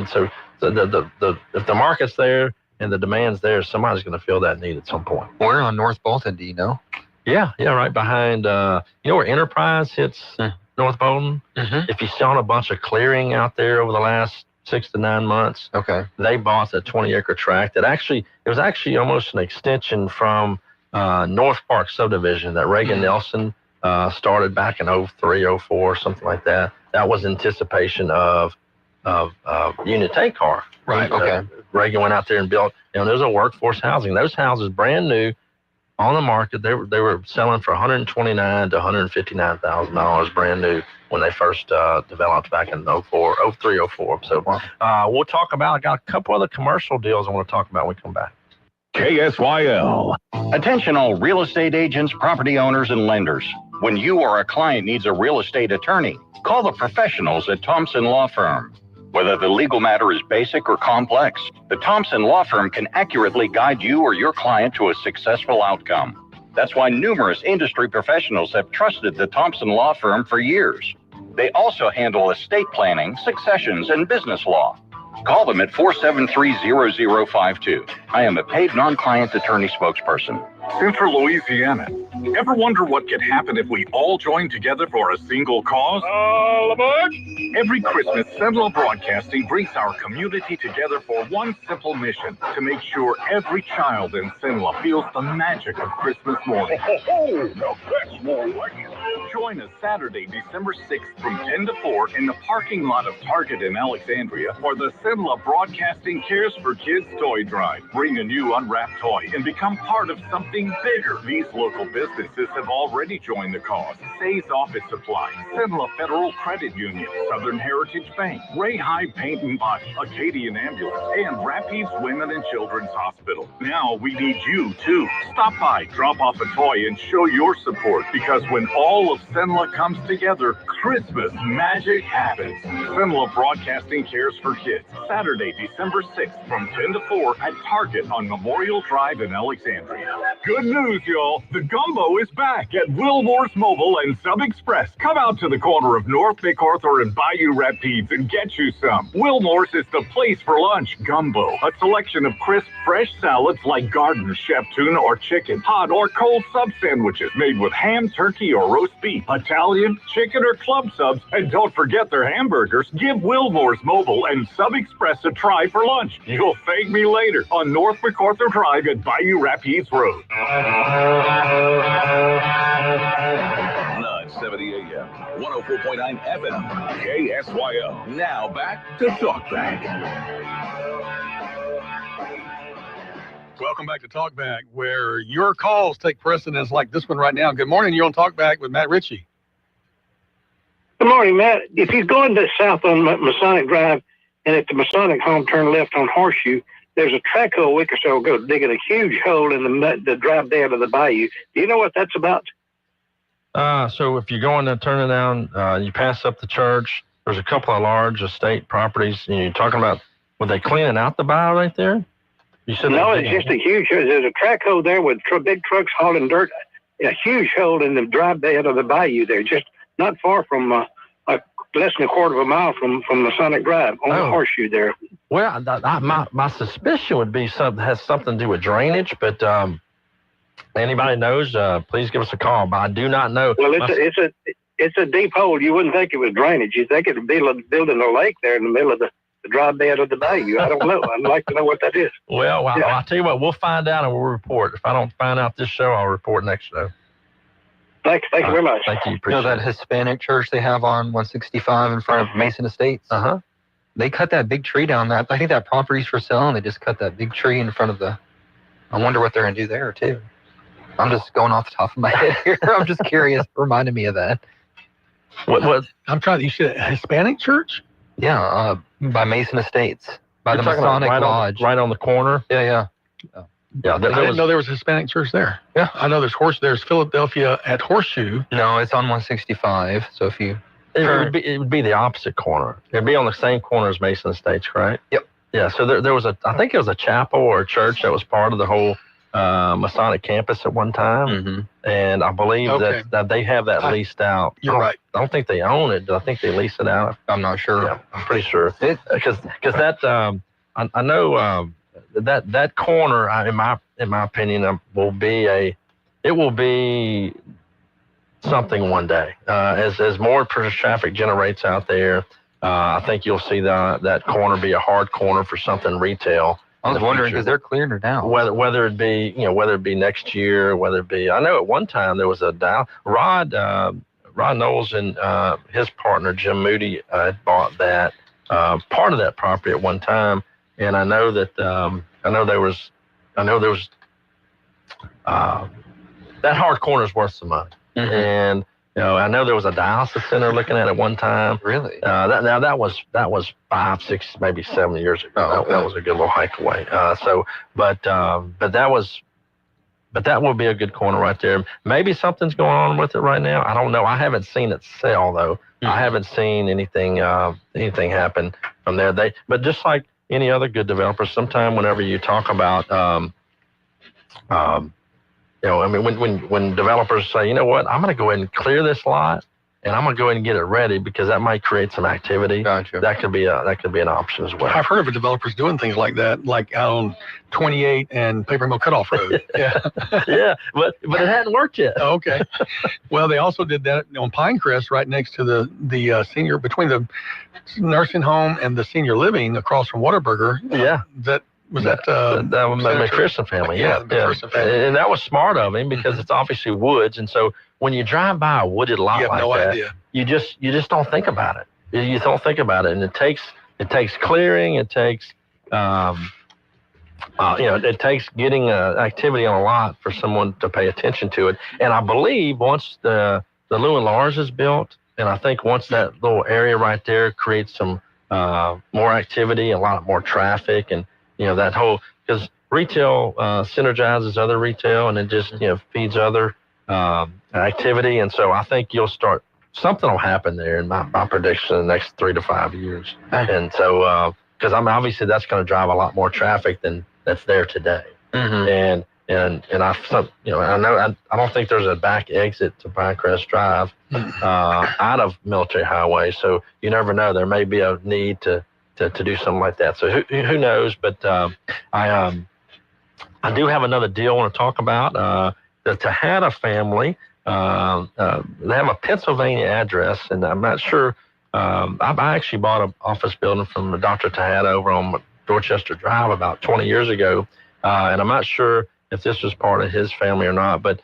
so if the market's there and the demand's there, somebody's going to fill that need at some point. Where on North Bolton, do you know? Yeah, right behind, where Enterprise hits North Bolton? If you saw a bunch of clearing out there over the last 6 to 9 months, they bought a 20-acre tract that it was actually almost an extension from North Park subdivision that Reagan Nelson started back in 03, 04, something like that. That was anticipation of Union Tank Car. Right, Reagan went out there and built, there's a workforce housing. Those houses, brand new, on the market, they were selling for $129,000 to $159,000 brand new when they first developed back in 04, 03, 04. So we'll talk about, I got a couple other commercial deals I want to talk about when we come back. KSYL. Attention all real estate agents, property owners, and lenders. When you or a client needs a real estate attorney, call the professionals at Thompson Law Firm. Whether the legal matter is basic or complex, the Thompson Law Firm can accurately guide you or your client to a successful outcome. That's why numerous industry professionals have trusted the Thompson Law Firm for years. They also handle estate planning, successions, and business law. Call them at 473-0052. I am a paid non-client attorney spokesperson. Central Louisiana. Ever wonder what could happen if we all joined together for a single cause? All aboard! Every Christmas, Central Broadcasting brings our community together for one simple mission: to make sure every child in Cenla feels the magic of Christmas morning. Now that's more like it. Join us Saturday, December 6th from 10 to 4 in the parking lot of Target in Alexandria for the Cenla Broadcasting Cares for Kids Toy Drive. Bring a new unwrapped toy and become part of something bigger. These local businesses have already joined the cause. Say's Office Supply, Cenla Federal Credit Union, Southern Heritage Bank, Ray High Paint and Body, Acadian Ambulance, and Rapides Women and Children's Hospital. Now we need you too. Stop by, drop off a toy, and show your support, because when all of Cenla comes together, Christmas magic happens. Cenla Broadcasting Cares for Kids, Saturday, December 6th from 10 to 4 at Target on Memorial Drive in Alexandria. Good news, y'all. The gumbo is back at Wilmore's Mobile and Sub Express. Come out to the corner of North MacArthur and Bayou Rapides and get you some. Wilmore's is the place for lunch. Gumbo, a selection of crisp, fresh salads like garden, chef tuna or chicken, hot or cold sub sandwiches made with ham, turkey, or roast beef, Italian, chicken, or club subs. And don't forget their hamburgers. Give Wilmore's Mobile and Sub Express a try for lunch. You'll thank me later on North MacArthur Drive at Bayou Rapides Road. 970 AM, 104.9 FM, KSYO. Now back to Talkback. Welcome back to Talkback, where your calls take precedence like this one right now. Good morning. You're on Talkback with Matt Ritchie. Good morning, Matt. If you're going to south on Masonic Drive and at the Masonic home, turn left on Horseshoe, there's a track hole a week or so ago digging a huge hole in the drive down to the bayou. Do you know what that's about? So if you're going to turn it down, you pass up the church. There's a couple of large estate properties. And you're talking about, were they cleaning out the bayou right there? You said no, it's just a huge. There's a track hole there with big trucks hauling dirt. A huge hole in the drive bed of the bayou there, just not far from less than a quarter of a mile from Masonic Drive on the Horseshoe there. Well, my suspicion would be has something to do with drainage, but anybody knows, please give us a call. But I do not know. Well, it's a deep hole. You wouldn't think it was drainage. You think it'd be building a lake there in the middle of the dry bed of the bayou. I don't know. I'd like to know what that is. Well, I'll tell you what. We'll find out and we'll report. If I don't find out this show, I'll report next show. Thank you very much. Thank you. You know that Hispanic church they have on 165 in front of Mason Estates? Uh-huh. They cut that big tree down that. I think that property's for sale, and they just cut that big tree in front of the. I wonder what they're going to do there, too. I'm just going off the top of my head here. I'm just curious. Reminded me of that. What? I'm trying. You said a Hispanic church? Yeah, by Mason Estates, by You're the talking about Masonic Lodge. right on the corner. Yeah. Yeah, I didn't know there was a Hispanic church there. Yeah, I know there's Philadelphia at Horseshoe. No, it's on 165. So if you it would be the opposite corner. It'd be on the same corner as Mason Estates, correct? Yep. Yeah. So there was I think it was a chapel or a church that was part of the whole Masonic campus at one time, and I believe that they have that leased out. You're right. I don't think they own it. I think they lease it out. I'm not sure. Yeah, I'm pretty sure because that I know that corner in my opinion will be something one day as more traffic generates out there. I think you'll see that corner be a hard corner for something retail. I was wondering because they're clearing it down. Whether it be next year, whether it be I know at one time there was Rod Knowles and his partner Jim Moody had bought that part of that property at one time, and I know that there was that hard corner is worth some money, and I know there was a dialysis center looking at it one time. Really? That was 5, 6, maybe 7 years ago. Oh, okay. That was a good little hike away. But that will be a good corner right there. Maybe something's going on with it right now. I don't know. I haven't seen it sell though. I haven't seen anything happen from there. But just like any other good developer, sometime whenever you talk about when developers say, you know what, I'm going to go ahead and clear this lot, and I'm going to go ahead and get it ready because that might create some activity. Gotcha. That could be an option as well. I've heard of developers doing things like that, like out on 28 and Paper Mill Cutoff Road. Yeah, yeah, but it hadn't worked yet. Oh, okay. Well, they also did that on Pinecrest, right next to the senior, between the nursing home and the senior living across from Whataburger. Yeah, that McPherson family. Yeah, the McPherson family. And that was smart of him because it's obviously woods, and so when you drive by a wooded lot like that, idea. you just don't think about it. You don't think about it, and it takes clearing. It takes it takes getting activity on a lot for someone to pay attention to it. And I believe once the Lou and Lars is built, and I think once that little area right there creates some more activity, a lot more traffic, and that whole, because retail synergizes other retail, and it just feeds other activity. And so I think something will happen there in my prediction in the next 3 to 5 years. And so because obviously that's going to drive a lot more traffic than that's there today. And I know I don't think there's a back exit to Pinecrest Drive out of Military Highway, so you never know, there may be a need to do something like that. So who knows? But I do have another deal I want to talk about. The Tejada family, they have a Pennsylvania address, and I'm not sure. I actually bought an office building from Dr. Tejada over on Dorchester Drive about 20 years ago, and I'm not sure if this was part of his family or not, but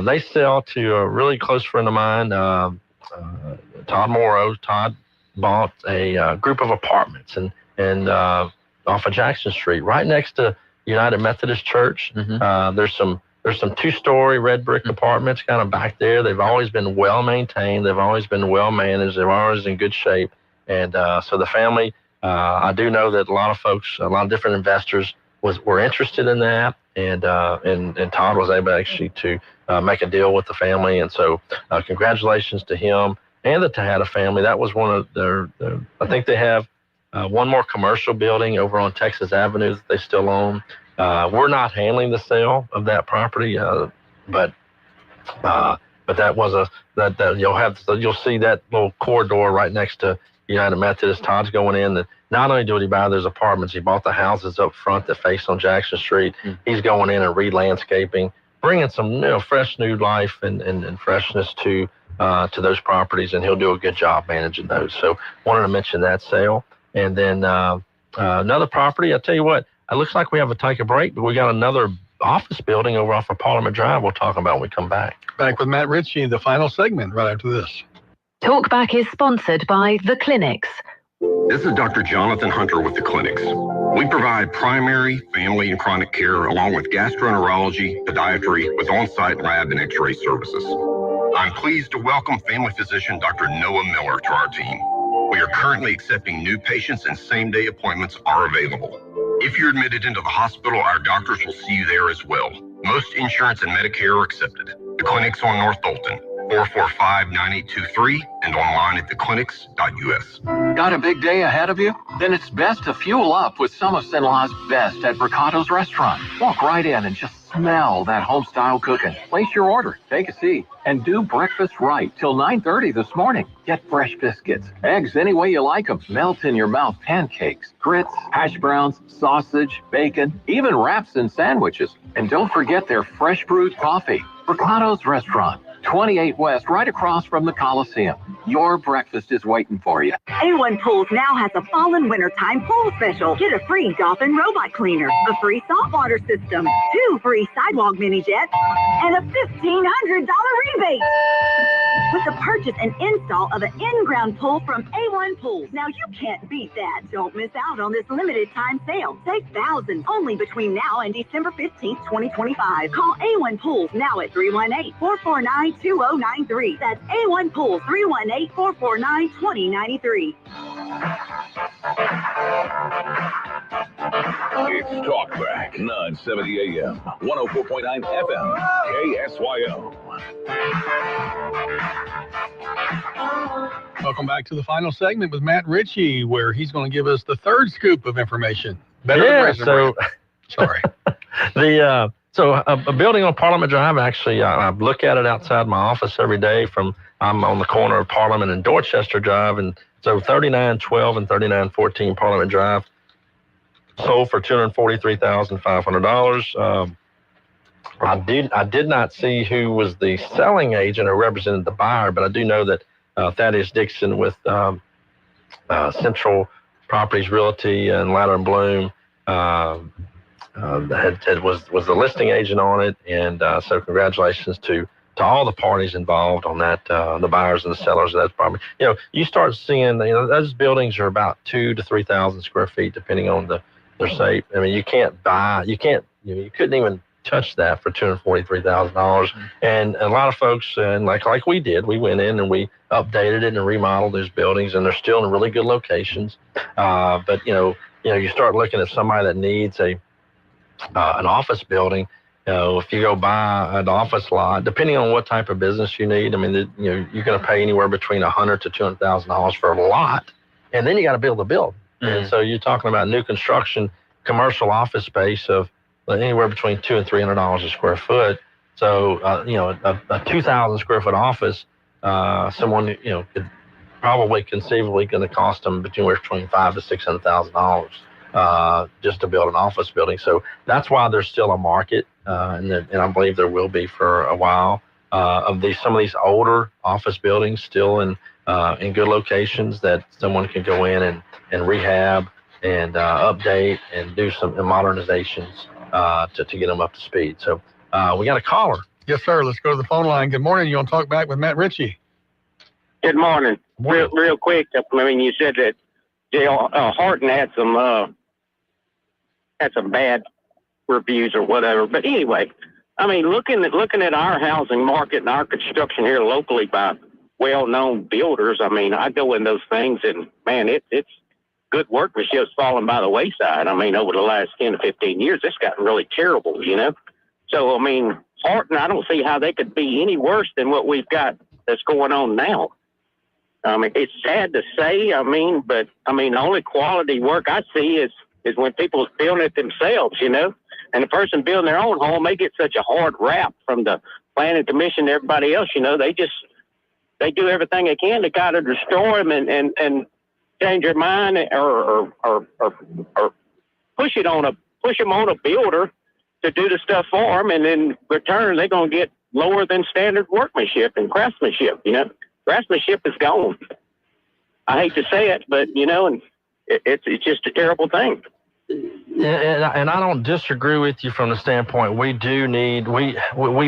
they sell to a really close friend of mine, Todd Morrow. Todd bought a group of apartments and off of Jackson Street, right next to United Methodist Church. There's some 2-story red brick apartments kind of back there. They've always been well maintained. They've always been well managed. They're always in good shape. And so the family, I do know that a lot of folks, a lot of different investors were interested in that. And Todd was able actually to make a deal with the family. And so congratulations to him and the Tejada family. That was one of their I think they have one more commercial building over on Texas Avenue that they still own. We're not handling the sale of that property, but that was you'll see that little corridor right next to United Methodist. Todd's going in. Not only did he buy those apartments, he bought the houses up front that face on Jackson Street. He's going in and re-landscaping, bringing some fresh new life and freshness to those properties, and he'll do a good job managing those. So wanted to mention that sale. And then another property, I'll tell you what, it looks like we have to take a break, but we got another office building over off of Parliament Drive we'll talk about when we come back. Back with Matt Ritchie, the final segment right after this. Talkback is sponsored by The Clinics. This is Dr. Jonathan Hunter with the Clinics. We provide primary, family, and chronic care along with gastroenterology, podiatry, with on-site lab and x-ray services. I'm pleased to welcome family physician Dr. Noah Miller to our team. We are currently accepting new patients and same-day appointments are available. If you're admitted into the hospital, our doctors will see you there as well. Most insurance and Medicare are accepted. The Clinics on North Bolton, 445-9823, and online at theclinics.us. Got a big day ahead of you? Then it's best to fuel up with some of Cenla's best at Bricato's restaurant. Walk right in and just smell that home-style cooking. Place your order, take a seat, and do breakfast right till 9:30 this morning. Get fresh biscuits, eggs any way you like them, melt in your mouth pancakes, grits, hash browns, sausage, bacon, even wraps and sandwiches. And don't forget their fresh brewed coffee. Bricato's Restaurant, 28 West, right across from the Coliseum. Your breakfast is waiting for you. A1 Pools now has a fall and wintertime pool special. Get a free Dolphin robot cleaner, a free saltwater system, 2 free sidewalk mini jets, and a $1,500 rebate with the purchase and install of an in-ground pool from A1 Pools. Now you can't beat that. Don't miss out on this limited time sale. Save thousands only between now and December 15th, 2025. Call A1 Pools now at 318-449-2093. That's A1 Pools, 318-449-2093. It's Talkback, 970 AM, 104.9 FM, KSYO. Welcome back to the final segment with Matt Ritchie, where he's going to give us the third scoop of information. Better than so sorry. So a building on Parliament Drive, actually, I look at it outside my office every day I'm on the corner of Parliament and Dorchester Drive, and so 3912 and 3914 Parliament Drive sold for $243,500. I did not see who was the selling agent or represented the buyer, but I do know that Thaddeus Dixon with Central Properties Realty and Ladder and Bloom was the listing agent on it, and so congratulations to all the parties involved on that, the buyers and the sellers of that property. You start seeing, those buildings are about 2,000 to 3,000 square feet, depending on their shape. I mean, you couldn't even touch that for $243,000. And a lot of folks, and like we did, we went in and we updated it and remodeled those buildings, and they're still in really good locations. But you start looking at somebody that needs an office building. If you go buy an office lot, depending on what type of business you need, I mean, you're going to pay anywhere between $100,000 to $200,000 for a lot, and then you got to build a building. Mm-hmm. And so you're talking about new construction, commercial office space of anywhere between $200 and $300 a square foot. So a 2,000 square foot office, someone could probably conceivably going to cost them between $500,000 to $600,000 just to build an office building. So that's why there's still a market, and I believe there will be for a while of some of these older office buildings still in good locations that someone can go in and rehab and update and do some modernizations to get them up to speed. So we got a caller. Yes, sir. Let's go to the phone line. Good morning. You want to talk back with Matt Ritchie? Good morning. Real quick. I mean, you said that Horton had some bad reviews or whatever. But anyway, I mean, looking at our housing market and our construction here locally by well-known builders, I mean, I go in those things and, man, it's good workmanship's fallen by the wayside. I mean, over the last 10 to 15 years, it's gotten really terrible, So, I mean, Horton, I don't see how they could be any worse than what we've got that's going on now. I mean, it's sad to say, but the only quality work I see is when people's building it themselves, and the person building their own home, they get such a hard rap from the planning commission and everybody else, they do everything they can to kind of destroy them and change their mind or push them on a builder to do the stuff for them, and in return they're going to get lower than standard workmanship and craftsmanship. Craftsmanship is gone. I hate to say it, but and it's just a terrible thing. and I don't disagree with you from the standpoint we do need, we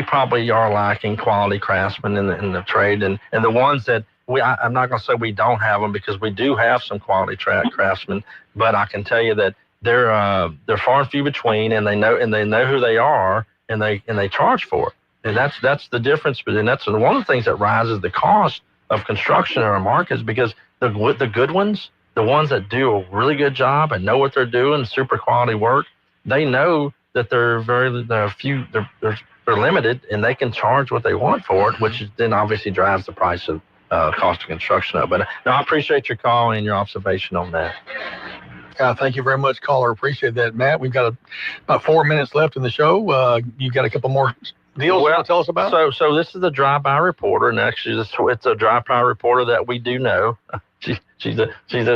probably are lacking quality craftsmen in the trade, and the ones that I'm not going to say we don't have them, because we do have some quality craftsmen, but I can tell you that they're far and few between, and they know who they are, and they charge for it, and that's the difference. And that's one of the things that rises the cost of construction in our markets, because the good ones, the ones that do a really good job and know what they're doing, super quality work, they know that they're limited, and they can charge what they want for it, which then obviously drives the price of cost of construction up. But no, I appreciate your call and your observation on that. Thank you very much, caller. Appreciate that, Matt. We've got about 4 minutes left in the show. You got a couple more deals you want to tell us about? So this is a drive-by reporter, and actually it's a drive-by reporter that we do know. She's a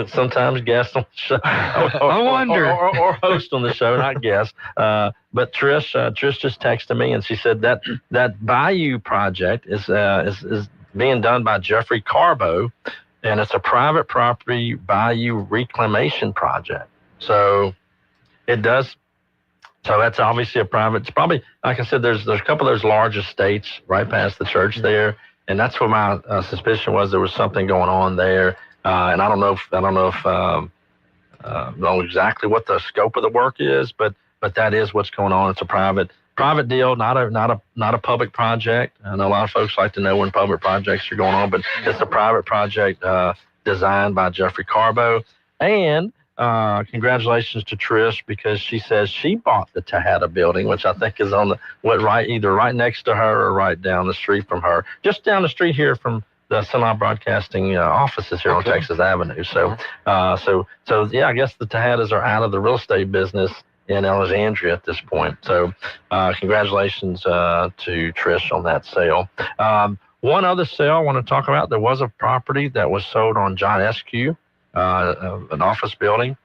sometimes guest on the show. I wonder. Or host on the show, not guest. But Trish just texted me, and she said that Bayou project is being done by Jeffrey Carbo, and it's a private property Bayou reclamation project. So it does. So that's obviously a private. It's probably, like I said, there's a couple of those large estates right past the church there, and that's where my suspicion was there was something going on there. And I don't know exactly what the scope of the work is, but that is what's going on. It's a private deal, not a public project. I know a lot of folks like to know when public projects are going on, but it's a private project designed by Jeffrey Carbo. And congratulations to Trish, because she says she bought the Tejada building, which I think is on either right next to her or right down the street from her, just down the street here from the Sunlight Broadcasting offices here on Texas Avenue. So yeah, I guess the Tejadas are out of the real estate business in Alexandria at this point. So congratulations to Trish on that sale. One other sale I want to talk about, there was a property that was sold on John Eskew, an office building,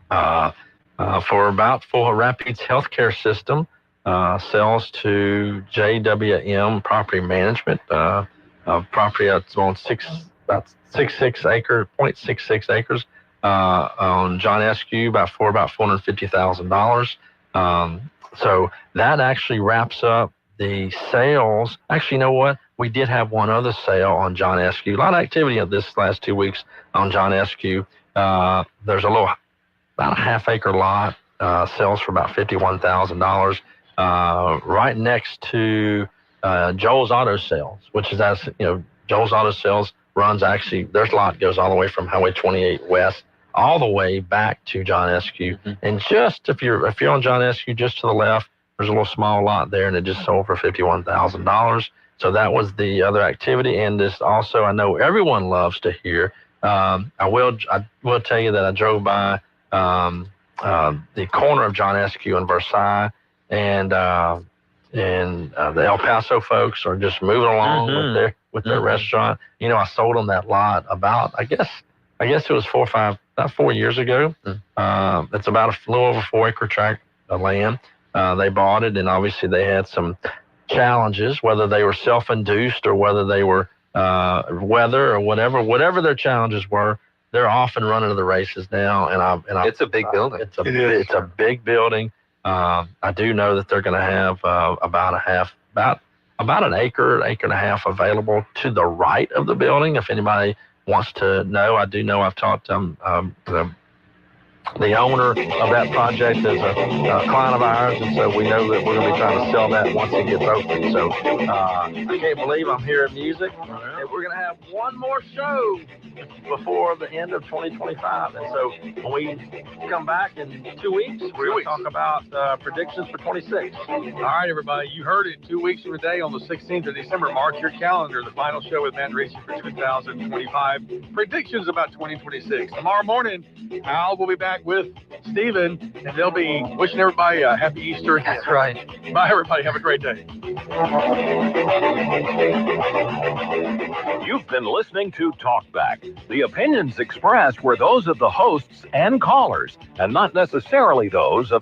for Rapides Healthcare System, sells to JWM Property Management, property that's on 0.66 acres on John Eskew, about $450,000. So that actually wraps up the sales. Actually, you know what? We did have one other sale on John Eskew. A lot of activity of this last 2 weeks on John Eskew. There's about a half-acre lot, sells for about $51,000, right next to Joel's Auto Sales, which is, as you know, Joel's Auto Sales runs actually, their lot goes all the way from Highway 28 west all the way back to John Eskew. And just if you're on John Eskew, just to the left, there's a little small lot there, and it just sold for $51,000. So that was the other activity. And this also, I know everyone loves to hear. I will tell you that I drove by the corner of John Eskew and Versailles, and the El Paso folks are just moving along with their restaurant. You know, I sold them that lot about, I guess it was 4 years ago. It's about a little over 4 acre tract of land. They bought it, and obviously they had some challenges, whether they were self-induced or whether they were weather or whatever their challenges were. They're off and running to the races now, and it's a big building. It's a big building. I do know that they're going to have about an acre and a half available to the right of the building. If anybody wants to know, I do know I've talked to the owner of that project is a client of ours, and so we know that we're going to be trying to sell that once it gets open. So I can't believe I'm hearing music, and we're going to have one more show before the end of 2025. And so when we come back in 2 weeks, we're going to talk about predictions for 26. All right, everybody, you heard it. 2 weeks from today on the 16th of December. Mark your calendar. The final show with Matt Ritchie for 2025. Predictions about 2026. Tomorrow morning, Al will be back with Stephen, and they'll be wishing everybody a happy Easter. That's right. Bye, everybody. Have a great day. You've been listening to Talkback. The opinions expressed were those of the hosts and callers, and not necessarily those of